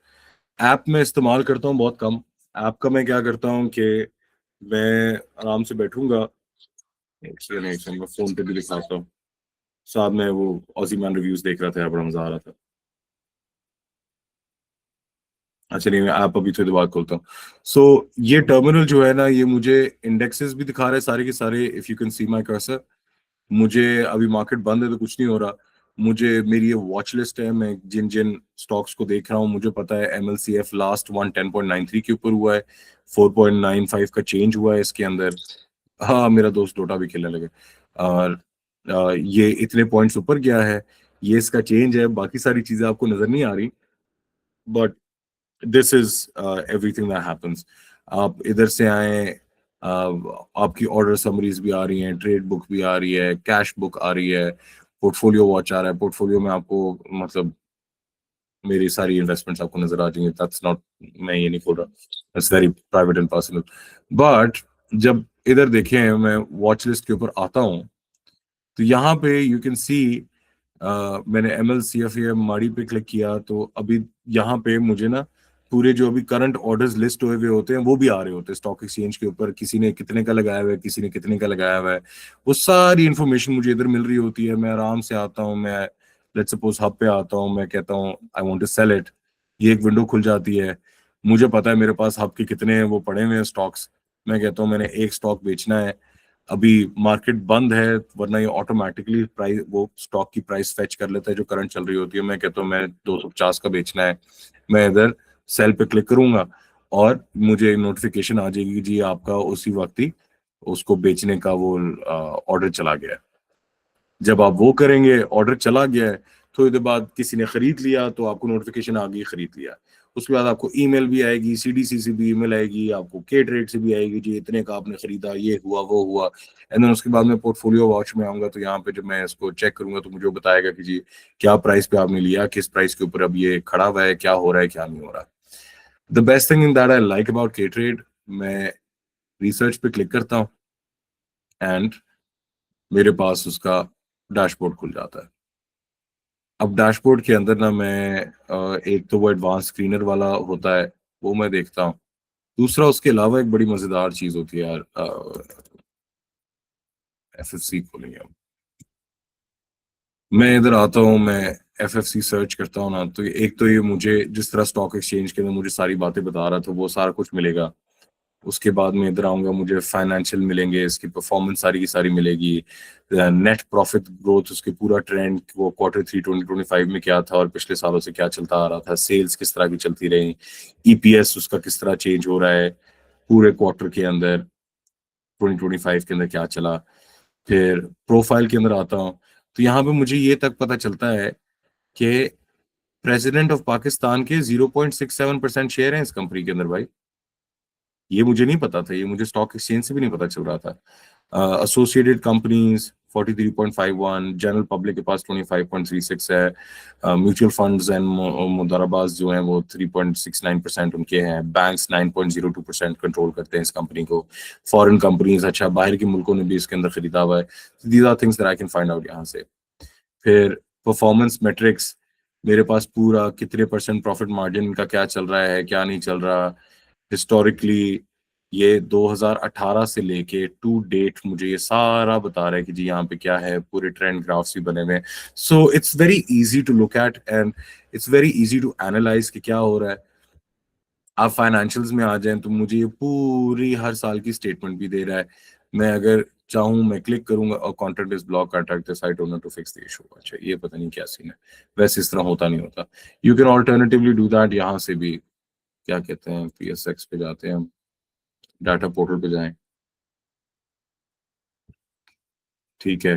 App में इस्तेमाल करता हूँ बहुत कम। ऐप का मैं क्या करता हूँ कि मैं आराम से बैठूंगा एक्सप्लेनेशन मैं फोन पे भी दिखाता हूँ। साथ में वो ऑजी मैन रिव्यूज देख रहा था, बड़ा मजा आ रहा था। अच्छा नहीं, मैं ऐप अभी थोड़ी देर बाद खोलता हूँ। सो ये टर्मिनल जो है ना, ये मुझे इंडेक्सेस भी दिखा रहा है सारे के सारे, if you can see my cursor. मुझे अभी मार्केट बंद है तो कुछ नहीं हो रहा। मुझे मेरी ये वॉच लिस्ट है, मैं जिन जिन स्टॉक्स को देख रहा हूँ, मुझे पता है एमएलसीएफ लास्ट वन 10.93 के ऊपर हुआ है, 4.95 का चेंज हुआ है इसके अंदर। हाँ, मेरा दोस्त डोटा भी खेलने लगे। और ये इतने पॉइंट्स ऊपर गया है, ये इसका चेंज है। बाकी सारी चीजें आपको नजर नहीं आ रही, but this is everything that happens. आप इधर से आए, आपकी ऑर्डर समरीज भी आ रही हैं, ट्रेड बुक भी आ रही है, कैश बुक आ रही है, पोर्टफोलियो वॉच आ रहा है। पोर्टफोलियो में आपको मतलब मेरी सारी इन्वेस्टमेंट्स आपको नजर आ जाएंगी। दैट्स नॉट, मैं ये नहीं खोल रहा, it's very private and personal. But जब इधर देखें, मैं वॉच लिस्ट के ऊपर आता हूँ, तो यहाँ पे यू कैन सी, मैंने MLCF माड़ी पे क्लिक किया तो अभी यहाँ पे मुझे ना पूरे जो अभी करंट ऑर्डर्स लिस्ट हुए हुए होते हैं वो भी आ रहे होते हैं स्टॉक एक्सचेंज के ऊपर। किसी ने कितने का लगाया हुआ है, किसी ने कितने का लगाया हुआ है, वो सारी इंफॉर्मेशन मुझे इधर मिल रही होती है। मैं आराम से आता हूँ, मैं लेट्स सपोज हब पे आता हूँ, मैं कहता हूँ I want to sell it, ये एक विंडो खुल जाती है। मुझे पता है मेरे पास हब के कितने हैं, वो पड़े हुए हैं स्टॉक्स। मैं कहता हूँ मैंने एक स्टॉक बेचना है, अभी मार्केट बंद है, वरना ये ऑटोमेटिकली प्राइस, वो स्टॉक की प्राइस फेच कर लेता है जो करंट चल रही होती है। मैं कहता हूँ मैं 250 का बेचना है, मैं इधर सेल पे क्लिक करूंगा और मुझे नोटिफिकेशन आ जाएगी कि जी आपका उसी वक्त ही उसको बेचने का वो ऑर्डर चला गया है। जब आप वो करेंगे, ऑर्डर चला गया है, थोड़ी देर बाद किसी ने खरीद लिया तो आपको नोटिफिकेशन आ गई खरीद लिया। उसके बाद आपको ईमेल भी आएगी, CDC से भी ईमेल आएगी, आपको के ट्रेड से भी आएगी, जी इतने का आपने खरीदा, ये हुआ वो हुआ। एंड देन उसके बाद मैं पोर्टफोलियो वॉच में आऊंगा, तो यहाँ पे जब मैं इसको चेक करूंगा तो मुझे वो बताएगा कि जी क्या प्राइस पे आपने लिया, किस प्राइस के ऊपर अब ये खड़ा हुआ है, क्या हो रहा है क्या नहीं हो रहा। The best thing in that I like about के ट्रेड, मैं रिसर्च पे क्लिक करता हूँ एंड मेरे पास उसका डैशबोर्ड खुल जाता है। अब डैशबोर्ड के अंदर ना मैं एक तो वो एडवांस स्क्रीनर वाला होता है, वो मैं देखता हूँ। दूसरा उसके अलावा एक बड़ी मजेदार चीज होती है यार, FFC खोलेंगे हम। मैं इधर आता हूँ, मैं FFC सर्च करता हूँ ना, तो एक तो ये मुझे जिस तरह स्टॉक एक्सचेंज के अंदर मुझे सारी बातें बता रहा था वो सारा कुछ मिलेगा। उसके बाद में इधर आऊंगा, मुझे फाइनेंशियल मिलेंगे, इसकी परफॉर्मेंस सारी की सारी मिलेगी, नेट प्रॉफिट ग्रोथ, उसके पूरा ट्रेंड, वो Q3 2025 में क्या था और पिछले सालों से क्या चलता आ रहा था, सेल्स किस तरह की चलती रही, EPS उसका किस तरह चेंज हो रहा है पूरे क्वार्टर के अंदर, 2025 के अंदर क्या चला। फिर प्रोफाइल के अंदर आता हूँ, तो यहाँ पे मुझे ये तक पता चलता है कि प्रेसिडेंट ऑफ पाकिस्तान के 0.67% शेयर हैं इस कंपनी के अंदर भाई। ये मुझे नहीं पता था, ये मुझे स्टॉक एक्सचेंज से भी नहीं पता चल रहा था। एसोसिएटेड कंपनीज 43.51, जनरल पब्लिक के पास 25.36 है, म्यूचुअल फंड्स एंड मुदाराबाज जो हैं वो 3.69% उनके हैं, बैंक्स 9.02% कंट्रोल करते हैं इस कंपनी को, फॉरेन कंपनीज, अच्छा बाहर के मुल्कों ने भी इसके अंदर खरीदा हुआ है। These are things that I can find out यहाँ से। फिर परफॉर्मेंस मेट्रिक्स, मेरे पास पूरा कितने परसेंट प्रॉफिट मार्जिन का क्या चल रहा है क्या नहीं चल रहा हिस्टोरिकली, ये 2018 से लेके टू डेट मुझे ये सारा बता रहा है कि जी यहाँ पे क्या है, पूरे ट्रेंड ग्राफ्स भी बने हुए हैं। So it's very easy to look at and it's very easy to analyse कि क्या हो रहा है। आप फाइनेंशियल्स में आ जाएं तो मुझे ये पूरी हर साल की स्टेटमेंट भी दे रहा है। मैं अगर चाहूँ मैं क्लिक करूंगा और content is block, attack this, I don't know to fix the issue. अच्छा ये पता नहीं क्या सीन है, वैसे इस तरह होता नहीं होता। You can alternatively do that, यहाँ से भी क्या कहते हैं PSX पे जाते हैं हम, डाटा पोर्टल पे जाएं, ठीक है।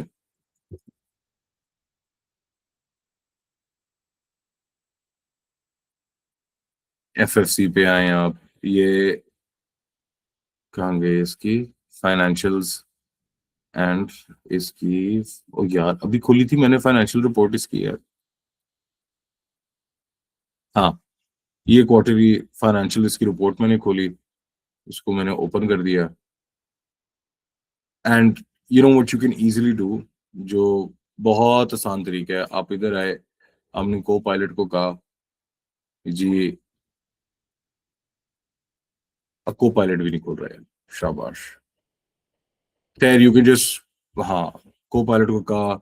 FFC पे आए आप, ये कहाँ गए इसकी फाइनेंशियल्स एंड इसकी, ओ यार अभी खुली थी मैंने फाइनेंशियल रिपोर्ट इसकी यार। हाँ, ये क्वार्टरली फाइनेंशियल इसकी रिपोर्ट मैंने खोली, उसको मैंने ओपन कर दिया and you know what you can easily do, जो बहुत आसान तरीका है। आप इधर आए, हमने को पायलट को कहा जी, को पायलट भी नहीं खोल रहा है, शाबाश। खैर यू कैन जस्ट हाँ, को-पायलट को कहा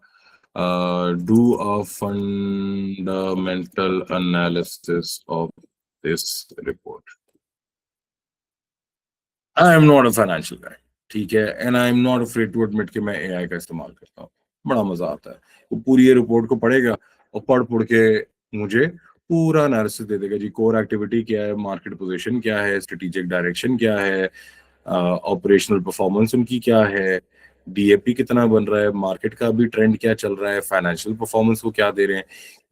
do a fundamental analysis of this report. I am not a financial guy, ठीक है, and I am not afraid to admit कि मैं एआई का इस्तेमाल करता हूँ। बड़ा मजा आता है, वो पूरी ये रिपोर्ट को पढ़ेगा और पढ़ के मुझे पूरा एनालिसिस दे देगा जी, कोर एक्टिविटी क्या है, मार्केट पोजीशन क्या है, स्ट्रेटेजिक डायरेक्शन क्या है, ऑपरेशनल परफॉर्मेंस उनकी क्या है, डीएपी कितना बन रहा है, मार्केट का अभी ट्रेंड क्या चल रहा है, फाइनेंशियल परफॉर्मेंस वो क्या दे रहे हैं,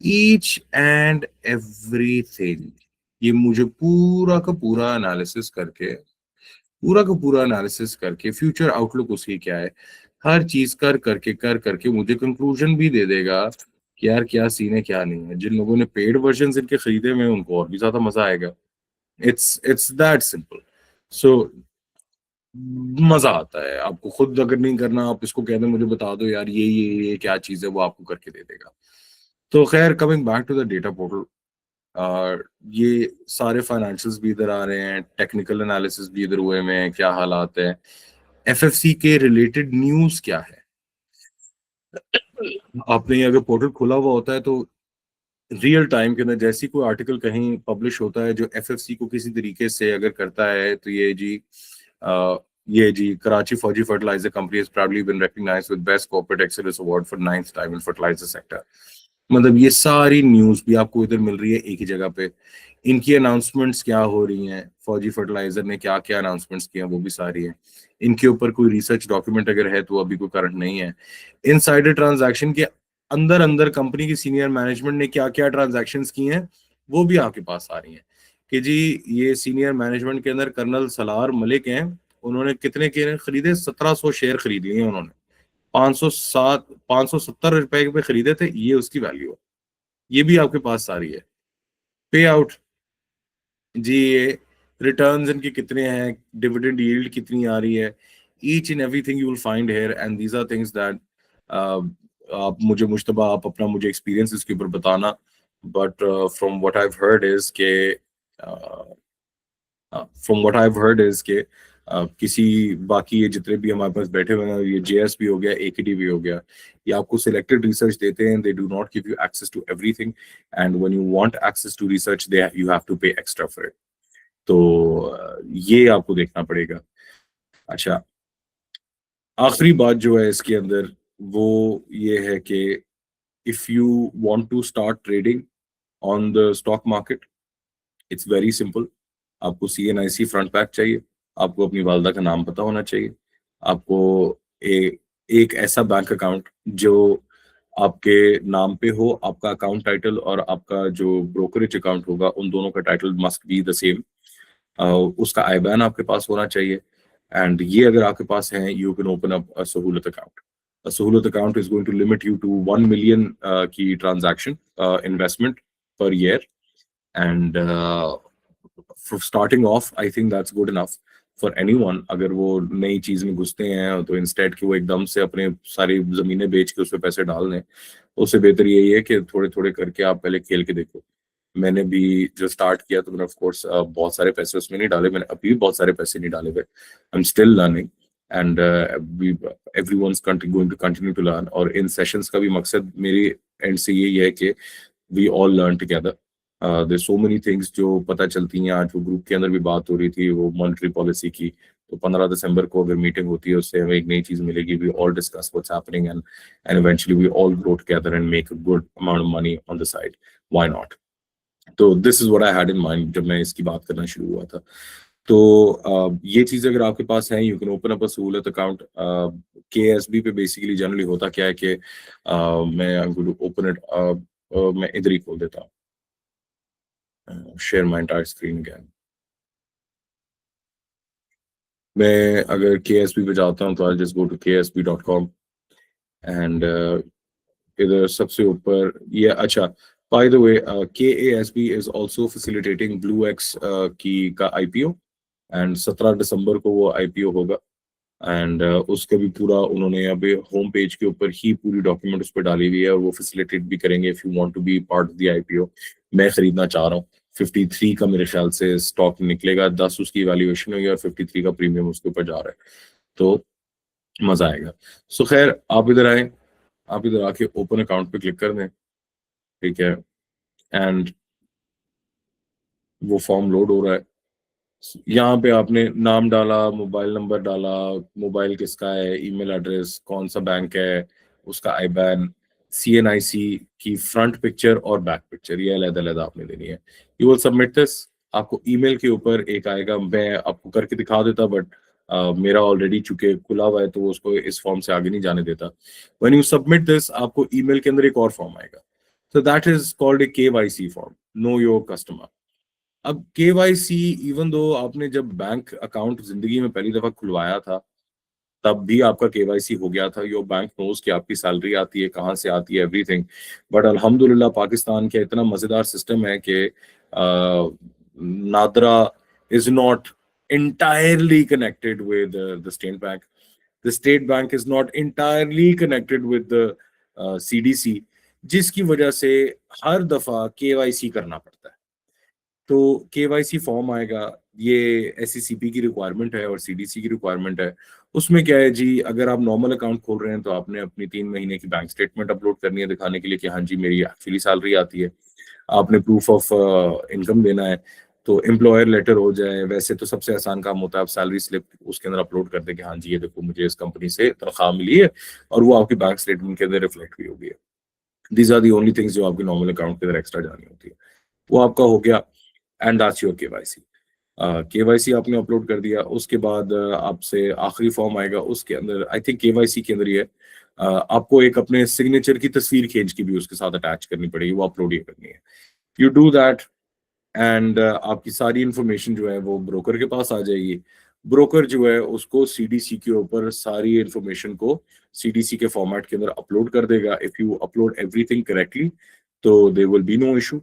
ईच एंड एवरीथिंग। ये मुझे पूरा का पूरा एनालिसिस करके फ्यूचर आउटलुक उसकी क्या है, हर चीज कर करके मुझे कंक्लूजन भी दे देगा कि यार क्या सीन है क्या नहीं है। जिन लोगों ने पेड वर्जन इनके खरीदे हुए हैं उनको और भी ज्यादा मजा आएगा। It's that simple. सो मजा आता है। आपको खुद अगर नहीं करना, आप इसको कह दें मुझे बता दो यार ये क्या चीज है, वो आपको करके दे देगा। तो खैर, coming back to the data portal, ये सारे फाइनेंशियल्स भी इधर आ रहे हैं, टेक्निकल एनालिसिस भी इधर हुए हैं, क्या हालात है, एफएफसी के रिलेटेड न्यूज क्या है। आपने ये अगर पोर्टल खुला हुआ होता है तो रियल टाइम के अंदर जैसी कोई आर्टिकल कहीं पब्लिश होता है जो एफएफसी को किसी तरीके से अगर करता है, तो ये जी Karachi Fauji fertiliser company has proudly been recognised with best corporate excellence award for 9th time in fertiliser sector. मतलब ये सारी न्यूज भी आपको इधर मिल रही है एक ही जगह पे। इनकी अनाउंसमेंट्स क्या हो रही हैं, फौजी फर्टिलाइजर ने क्या क्या अनाउंसमेंट्स किए हैं वो भी सारी हैं। इनके ऊपर कोई रिसर्च डॉक्यूमेंट अगर है तो अभी कोई करंट नहीं है। इनसाइडर ट्रांजैक्शन के अंदर अंदर कंपनी की सीनियर मैनेजमेंट ने क्या क्या ट्रांजैक्शंस की हैं वो भी आपके पास आ रही हैं कि जी ये सीनियर मैनेजमेंट के अंदर कर्नल सलार मलिक हैं, उन्होंने कितने के खरीदे, 1700 शेयर खरीद लिए उन्होंने, 570 रुपए पे खरीदे थे, ये उसकी वैल्यू है। ये भी आपके पास सारी है। पे आउट जी, ये रिटर्न्स इनके कितने हैं, डिविडेंड यील्ड कितनी आ रही है, each and everything you will find here, and these are things that आप मुझे मुश्तबा आप अपना मुझे एक्सपीरियंस इसके ऊपर बताना। But from what I have heard is के किसी बाकी ये जितने भी हमारे पास बैठे हुए हैं, ये जेएस भी हो गया, एकेडी भी हो गया, ये आपको सिलेक्टेड रिसर्च देते हैं, they do not give you access to everything, and when you want access to research they you have to pay extra for it. तो ये आपको देखना पड़ेगा। अच्छा, आखिरी बात जो है इसके अंदर वो ये है कि if you want to start trading on the stock market, it's very simple. आपको CNIC फ्रंट पैक चाहिए, आपको अपनी वालदा का नाम पता होना चाहिए, आपको एक ऐसा बैंक अकाउंट जो आपके नाम पे हो, आपका अकाउंट टाइटल और आपका जो ब्रोकरेज अकाउंट होगा उन दोनों का title must be the same. उसका आईबैन आपके पास होना चाहिए, एंड ये अगर आपके पास है यू कैन ओपन अप अ सहूलत अकाउंट। A सहूलत account is going to limit you to 1 million की transaction investment per year, and for starting off I think that's good enough for anyone। अगर वो नई चीज में घुसते हैं तो इंस्टेड कि वो एकदम से अपने सारी जमीनें बेच के उसमें पैसे डाल दें, उससे बेहतर यही है कि थोड़े थोड़े करके आप पहले खेल के देखो। मैंने भी जो स्टार्ट किया तो मैंने ऑफ कोर्स बहुत सारे पैसे उसमें नहीं डाले, मैंने अभी भी बहुत सारे पैसे नहीं डाले हुए। I am still learning, and everyone's going to continue to learn. और इन सेशंस का भी मकसद मेरी एंड से यही है कि we all learn together. There so many things जो पता चलती हैं। आज वो ग्रुप के अंदर भी बात हो रही थी वो मॉनेटरी पॉलिसी की, तो 15 दिसंबर को अगर मीटिंग होती है उससे हमें एक नई चीज मिलेगी। We all discuss what's happening and eventually we all grow together and make a good amount of money on the side. Why not? तो this is what I had in mind जब मैं इसकी बात करना शुरू हुआ था। तो ये चीज अगर आपके पास है, यू कैन ओपन अप अ सहूलत अकाउंट। KSB पे बेसिकली जनरली होता क्या है कि मैं ओपन इट, मैं इधर ही खोल देता हूँ, share my entire screen again. मैं अगर KSB पे जाता हूँ तो I just go to ksb.com, and इधर सबसे ऊपर ये, अच्छा by the way KASB is also facilitating blue x की का IPO, एंड 17 दिसंबर को वो IPO होगा। एंड उसका भी पूरा उन्होंने अभी होम पेज के ऊपर ही पूरी डॉक्यूमेंट उस पर डाली हुई है, और वो फैसिलिटेट भी करेंगे if you want to be part of the IPO। मैं खरीदना चाह रहा हूँ। 53 का मेरे ख्याल से स्टॉक निकलेगा, 10 उसकी वैल्यूएशन हुई और 53 का प्रीमियम उसके ऊपर जा रहा है। तो मजा आएगा। सो खैर, आप इधर आए, आप इधर आके ओपन अकाउंट पे क्लिक कर दें, ठीक है, एंड वो फॉर्म लोड हो रहा है। यहाँ पे आपने नाम डाला, मोबाइल नंबर डाला, मोबाइल किसका है, ईमेल एड्रेस, कौन सा बैंक है, उसका आईबैन, सीएनआईसी की फ्रंट पिक्चर और बैक पिक्चर, ये अलग-अलग आपने देनी है। You will submit this. आपको ईमेल के ऊपर एक आएगा, मैं आपको करके दिखा देता बट मेरा ऑलरेडी चूंकि खुला हुआ है तो वो उसको इस फॉर्म से आगे नहीं जाने देता। व्हेन यू सबमिट दिस, आपको ईमेल के अंदर एक और फॉर्म आएगा, so that is called a KYC form, know your customer। अब केवाईसी, इवन दो आपने जब बैंक अकाउंट जिंदगी में पहली दफा खुलवाया था तब भी आपका केवाईसी हो गया था, योर बैंक नोज कि आपकी सैलरी आती है, कहाँ से आती है, एवरीथिंग। बट अल्हम्दुलिल्लाह पाकिस्तान का इतना मजेदार सिस्टम है कि NADRA is not entirely connected with the state bank. The state bank is not entirely connected with the CDC, जिसकी वजह से हर दफा केवाईसी करना पड़ता है। तो केवाईसी फॉर्म आएगा, ये एससीसीपी की रिक्वायरमेंट है और सीडीसी की रिक्वायरमेंट है। उसमें क्या है जी, अगर आप नॉर्मल अकाउंट खोल रहे हैं तो आपने अपनी 3 महीने की बैंक स्टेटमेंट अपलोड करनी है दिखाने के लिए कि हाँ जी मेरी एक्चुअली सैलरी आती है। आपने प्रूफ ऑफ इनकम देना है, तो एम्प्लॉयर लेटर हो जाए, वैसे तो सबसे आसान काम होता है, आप सैलरी स्लिप उसके अंदर अपलोड कर दें कि हाँ जी ये देखो मुझे इस कंपनी से तनख्वाह मिली है, और वो आपकी बैंक स्टेटमेंट के अंदर रिफ्लेक्ट भी होगी। These are the only things जो आपके नॉर्मल अकाउंट के अंदर एक्स्ट्रा जानी होती है। वो आपका हो गया, and that's your KYC. KYC आपने अपलोड कर दिया, उसके बाद आपसे आखिरी फॉर्म आएगा, उसके अंदर आई थिंक केवाईसी के अंदर ही है, आपको एक अपने सिग्नेचर की तस्वीर खींच के भी उसके साथ अटैच करनी पड़ेगी, वो अपलोड ही करनी है। यू डू दैट, एंड आपकी सारी इंफॉर्मेशन जो है वो ब्रोकर के पास आ जाएगी। ब्रोकर जो है उसको सीडीसी के ऊपर सारी इंफॉर्मेशन को सीडीसी के फॉर्मेट के अंदर अपलोड कर देगा। If you upload everything correctly तो there will be no issue.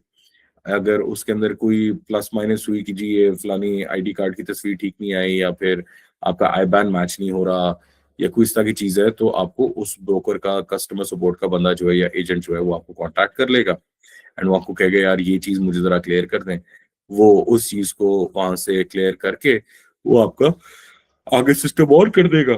अगर उसके अंदर कोई प्लस माइनस हुई कि जी ये फलानी आईडी कार्ड की तस्वीर ठीक नहीं आई, या फिर आपका आईबैन मैच नहीं हो रहा, या कोई इस तरह की चीज है, तो आपको उस ब्रोकर का कस्टमर सपोर्ट का बंदा जो है या एजेंट जो है वो आपको कांटेक्ट कर लेगा, एंड वो आपको कहेगा यार ये चीज मुझे जरा क्लियर कर दें। वो उस चीज को वहां से क्लियर करके वो आपका आगे सिस्टम ऑन कर देगा,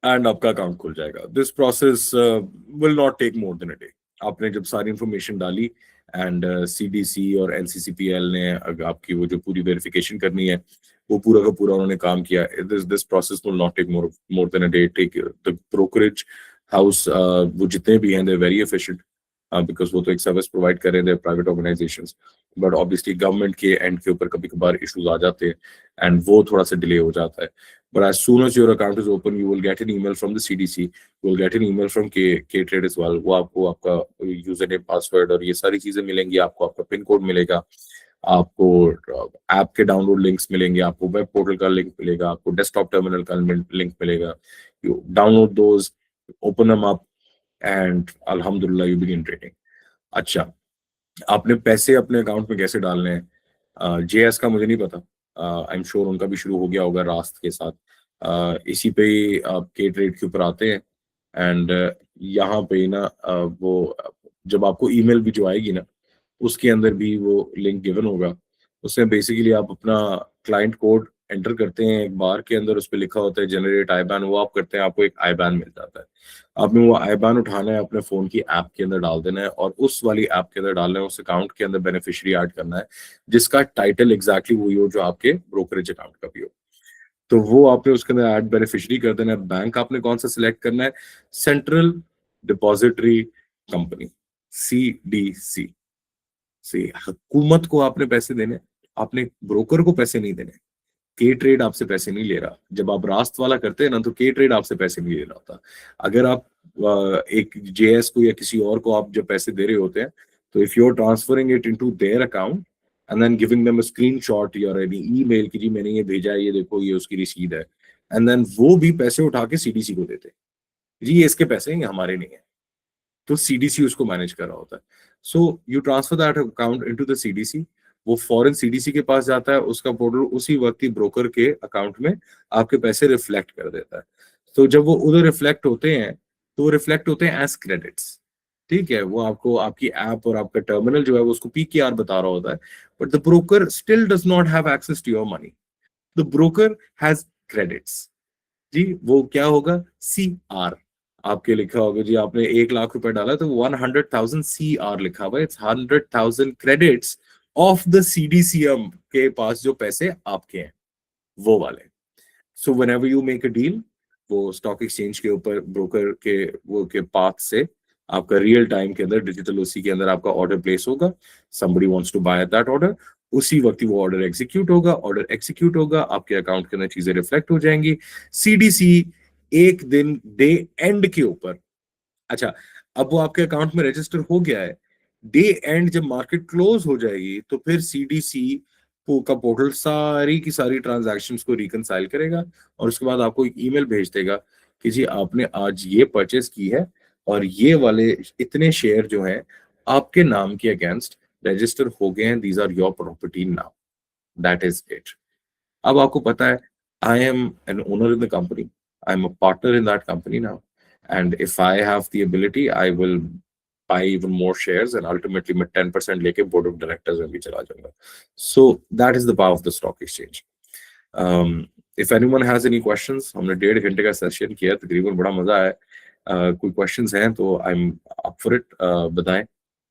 एंड आपका अकाउंट खुल जाएगा। This process will not take more than a day. आपने जब सारी इंफॉर्मेशन डाली, एंड सीडीसी और एनसीसीपीएल ने आपकी वो जो पूरी वेरिफिकेशन करनी है वो पूरा का पूरा उन्होंने काम किया, this process will not take more than a day. Take the brokerage house, वो जितने भी हैं दे वेरी एफिशिएंट, बिकॉज वो तो एक सर्विस प्रोवाइड कर रहे हैं private organisations, but obviously government के एंड के ऊपर कभी कभार इश्यूज आ जाते हैं एंड वो थोड़ा सा डिले हो जाता है। But as soon as your account is open, you will get an email from the CDC, you will get an email from K-Trade as well। वो आपको आपका यूजर नेम, पासवर्ड और ये सारी चीजें मिलेंगी, आपको आपका पिन कोड मिलेगा, आपको ऐप के डाउनलोड लिंक्स मिलेंगे, आपको वेब पोर्टल का लिंक मिलेगा, आपको डेस्कटॉप टर्मिनल का लिंक मिलेगा। You download those, open them up, and अल्हम्दुलिल्लाह यू बिगिन ट्रेडिंग। अच्छा, आपने पैसे अपने अकाउंट में कैसे डालने हैं, जेएस का मुझे नहीं पता, आई एम श्योर उनका भी शुरू हो गया होगा रास्त के साथ। इसी पे ही आप के ट्रेड के ऊपर आते हैं, एंड यहाँ पे ना वो जब आपको ईमेल भी जो आएगी ना उसके अंदर भी वो लिंक गिवन होगा। उसमें बेसिकली आप अपना क्लाइंट कोड एंटर करते हैं, एक बार के अंदर उस पर लिखा होता है जनरेट आईबैन, वो आप करते हैं, आपको एक आईबैन मिल जाता है। आपने वो आईबैन उठाना है, अपने फोन की ऐप के अंदर डाल देना है, और उस वाली ऐप के अंदर डालना है, उस अकाउंट के अंदर बेनिफिशियरी ऐड करना है जिसका टाइटल एग्जैक्टली वही हो जो आपके ब्रोकरेज अकाउंट का भी हो। तो वो आपने उसके अंदर ऐड बेनिफिशियरी कर देना है। बैंक आपने कौन सा सिलेक्ट करना है, सेंट्रल डिपॉजिटरी कंपनी, सीडीसी। से हुकूमत को आपने पैसे देने, आपने ब्रोकर को पैसे नहीं देने। के ट्रेड आपसे पैसे नहीं ले रहा। जब आप रास्त वाला करते हैं ना तो के ट्रेड आपसे पैसे नहीं ले रहा होता। अगर आप एक जेएस को या किसी और को आप जब पैसे दे रहे होते हैं तो if you are transferring it into their account and then giving them a screenshot या एनी ईमेल कि जी मैंने ये भेजा है, ये देखो ये उसकी रसीद है, एंड देन वो भी पैसे उठा के सीडीसी को देते हैं, जी ये इसके पैसे हैं, ये हमारे नहीं है। तो सीडीसी उसको मैनेज कर रहा होता है। So you transfer that account into the CDC, वो फॉरेन सीडीसी के पास जाता है, उसका पोर्टल उसी वक्त ही ब्रोकर के अकाउंट में आपके पैसे रिफ्लेक्ट कर देता है। तो जब वो उधर रिफ्लेक्ट होते हैं तो वो रिफ्लेक्ट होते हैं एज क्रेडिट्स। ठीक है, वो आपको आपकी ऐप और आपका टर्मिनल जो है वो उसको पीकेआर बता रहा होता है, but the broker still does not have access to your money. The broker has credits. जी वो क्या होगा, CR आपके लिखा होगा जी, आपने 1 लाख रुपए डाला तो 100,000 CR लिखा हुआ है, it's 100,000 credits of the CDCM के पास जो पैसे आपके हैं वो वाले। So whenever you make a deal, वो स्टॉक एक्सचेंज के ऊपर ब्रोकर के वो के पाथ से आपका रियल टाइम के अंदर डिजिटल ओसी के अंदर आपका ऑर्डर प्लेस होगा, somebody wants to buy that order, उसी वक्त ही वो ऑर्डर एग्जीक्यूट होगा, ऑर्डर एग्जीक्यूट होगा, आपके अकाउंट के अंदर चीजें रिफ्लेक्ट हो जाएंगी। सीडीसी एक दिन डे एंड के ऊपर, अच्छा अब वो आपके अकाउंट में रजिस्टर हो गया है, डे एंड जब मार्केट क्लोज हो जाएगी तो फिर सीडीसी का पोर्टल सारी की सारी ट्रांजैक्शंस को रिकनसाइल करेगा और उसके बाद आपको एक ईमेल भेज देगा कि जी आपने आज ये परचेस की है और ये वाले इतने शेयर जो हैं आपके नाम के अगेंस्ट रजिस्टर हो गए हैं, these are your property now, that is it. अब आपको पता है, I am an owner in the company, I am a partner in that company now, and if I have the ability I will buy even more shares and ultimately मैं 10% लेके board of directors में भी चला जाऊंगा। So that is the power of the stock exchange. If anyone has any questions, हमने 1.5 घंटे का session किया, तकरीबन बड़ा मजा आया। कोई क्वेश्चंस हैं तो I am up for it, बताएं।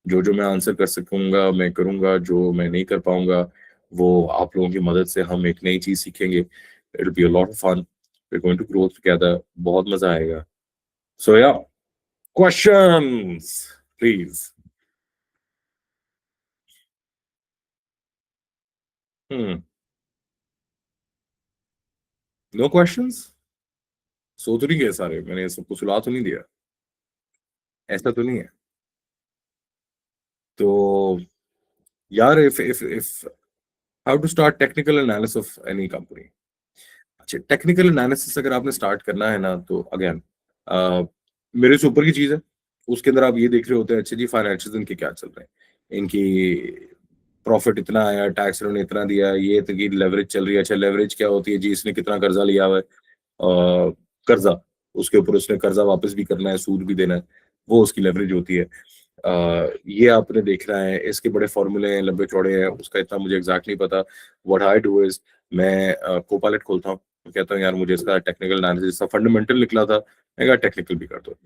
जो जो मैं आंसर कर सकूंगा मैं करूंगा, जो मैं नहीं कर पाऊंगा वो आप लोगों की मदद से हम एक नई चीज सीखेंगे। It will be a lot of fun, we are going to grow together, बहुत मजा आएगा। So yeah, questions please. Hmm, no questions? So तो नहीं गए सारे, मैंने सबको सुला तो नहीं दिया, ऐसा तो नहीं है? तो यार, if how to start technical analysis of any company? अच्छा, टेक्निकल एनालिसिस अगर आपने स्टार्ट करना है ना तो अगेन मेरे से ऊपर की चीज है, उसके अंदर आप ये देख रहे होते हैं अच्छा जी फाइनेंशियल इनके क्या चल रहे हैं, इनकी प्रॉफिट इतना आया, टैक्स इन्होंने इतना दिया, ये तो की लेवरेज चल रही है। अच्छा लेवरेज क्या होती है जी, इसने कितना कर्जा लिया हुआ है, कर्जा, उसके ऊपर उसने कर्जा वापस भी करना है, सूद भी देना है, वो उसकी लेवरेज होती है। ये आपने देखना है, इसके बड़े फॉर्मूले हैं, लंबे चौड़े हैं, उसका इतना मुझे एग्जैक्ट नहीं पता। व्हाट आई डू इज मैं कोपायलट खोलता हूँ, कहता हूँ यार मुझे इसका टेक्निकल एनालिसिस, फंडामेंटल निकला था, मैं कहा टेक्निकल भी कर दो।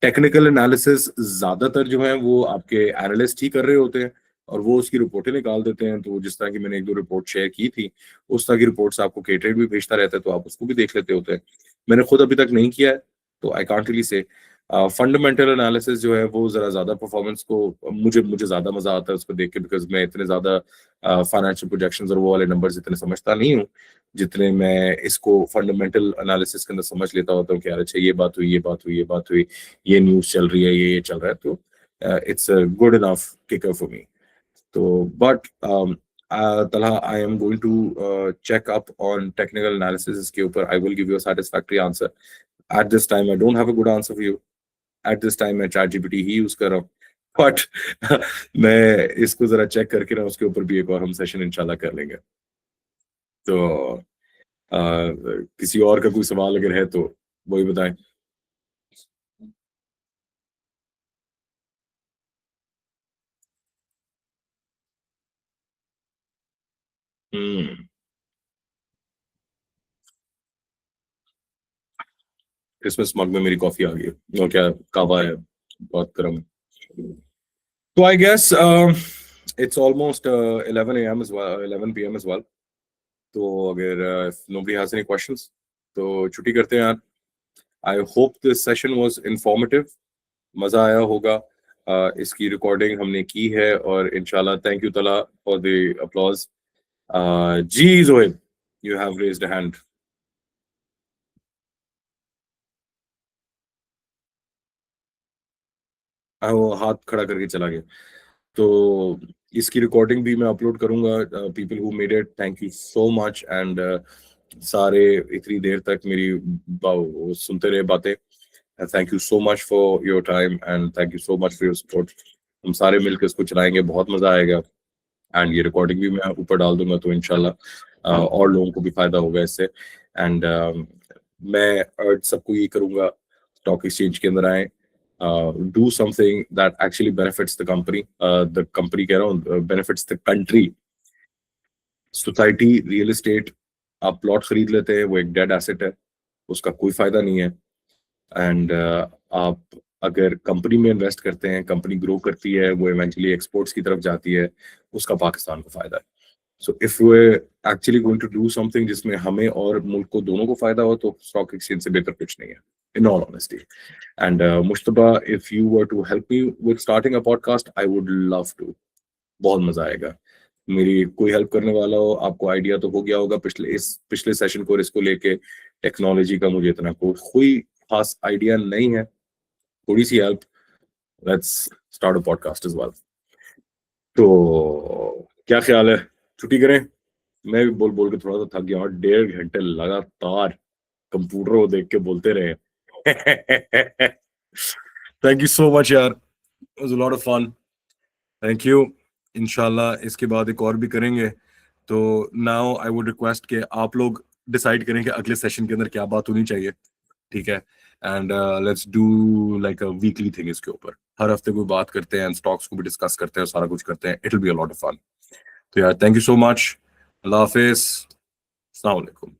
टेक्निकल एनालिसिस ज्यादातर जो है वो आपके एनालिस्ट ही कर रहे होते हैं और वो उसकी रिपोर्टें निकाल देते हैं। तो जिस तरह की मैंने 1-2 रिपोर्ट शेयर की थी, उस तरह की रिपोर्ट्स आपको केटरेड भी भेजता रहता है, तो आप उसको भी देख लेते होते हैं। मैंने खुद अभी तक नहीं किया है तो I can't really say. Fundamental analysis जो है वो जरा ज्यादा परफॉर्मेंस को, मुझे मुझे ज्यादा मजा आता है उसको देख के, बिकॉज मैं इतने ज्यादा फाइनेंशियल प्रोजेक्शंस और वो वाले नंबर्स इतने समझता नहीं हूँ जितने मैं इसको फंडामेंटल एनालिसिस के अंदर समझ लेता होता हूँ कि यार अच्छा ये बात हुई, ये बात हुई, ये बात हुई, ये न्यूज चल रही है, ये चल रहा है, तो it's a good enough kicker for me. तो but Talha, I am going to check up on technical analysis, इसके ऊपर I will give you a satisfactory answer. At this time I don't have a good answer for you, at this time मैं chat GPT ही use कर रहा हूँ, but मैं इसको जरा चेक करके ना उसके ऊपर भी एक और हम सेशन इंशाल्लाह कर लेंगे। तो किसी और का कोई सवाल अगर है तो वही बताएं। हम्म, क्रिसमस मग में मेरी कॉफी आ गई है और क्या कावा है, बहुत गर्म है। तो I guess it's almost 11 a.m. as well, 11 p.m. as well. तो अगर nobody has any questions तो छुट्टी करते हैं यार। I hope this session was informative, मजा आया होगा। इसकी रिकॉर्डिंग हमने की है और इंशाल्लाह, थैंक यू तला फॉर द अपलॉज। जी Zohaib, you have raised a hand. वो हाथ खड़ा करके चला गया। तो इसकी रिकॉर्डिंग भी मैं अपलोड करूंगा। People who made it, thank you so much, and सारे इतनी देर तक मेरी सुनते रहे बातें, thank you so much for your time and thank you so much for your support. हम सारे मिलकर इसको चलाएंगे, बहुत मजा आएगा, एंड ये रिकॉर्डिंग भी मैं ऊपर डाल दूंगा तो इंशाल्लाह और लोगों को भी फायदा होगा इससे। एंड मैं अर्ज सबको ये करूंगा, स्टॉक एक्सचेंज के अंदर आए, do something that actually benefits the company कह रहा हूँ, benefits the country. Society, real estate, आप प्लॉट खरीद लेते हैं वो एक डेड एसेट है, उसका कोई फायदा नहीं है। एंड आप अगर कंपनी में इन्वेस्ट करते हैं, कंपनी ग्रो करती है, वो इवेंचुअली एक्सपोर्ट्स की तरफ जाती है, उसका पाकिस्तान को फायदा है। So if we actually going to do something जिसमें हमें और मुल्क को दोनों को फायदा हो, तो स्टॉक एक्सचेंज से बेहतर कुछ नहीं है, in all honesty. And Mushtaba, if you were to help me with starting a podcast, I would love to. बहुत मजा आएगा। मेरी कोई हेल्प करने वाला हो, आपको आइडिया तो हो गया होगा पिछले सेशन को इसको लेके। टेक्नोलॉजी का मुझे इतना कोई खास आइडिया नहीं है, थोड़ी सी help, let's start a podcast as well. तो क्या ख्याल है, छुट्टी करें? मैं भी बोल बोल के थोड़ा सा थक गया और 1.5 घंटे लगातार कंप्यूटर को देख के बोलते रहे। थैंक यू सो मच यार, it was a lot of fun. Thank you. इंशाल्लाह इसके बाद एक और भी करेंगे। तो नाउ आई वुड रिक्वेस्ट कि आप लोग डिसाइड करें कि अगले सेशन के अंदर क्या बात होनी चाहिए, ठीक है? And let's do like a weekly thing इसके ऊपर। हर हफ्ते कोई बात करते हैं, स्टॉक्स को भी डिस्कस करते हैं, सारा कुछ करते हैं। It will be a lot of fun. तो यार thank you so much. Allah हाफिज, अस्सलाम वालेकुम।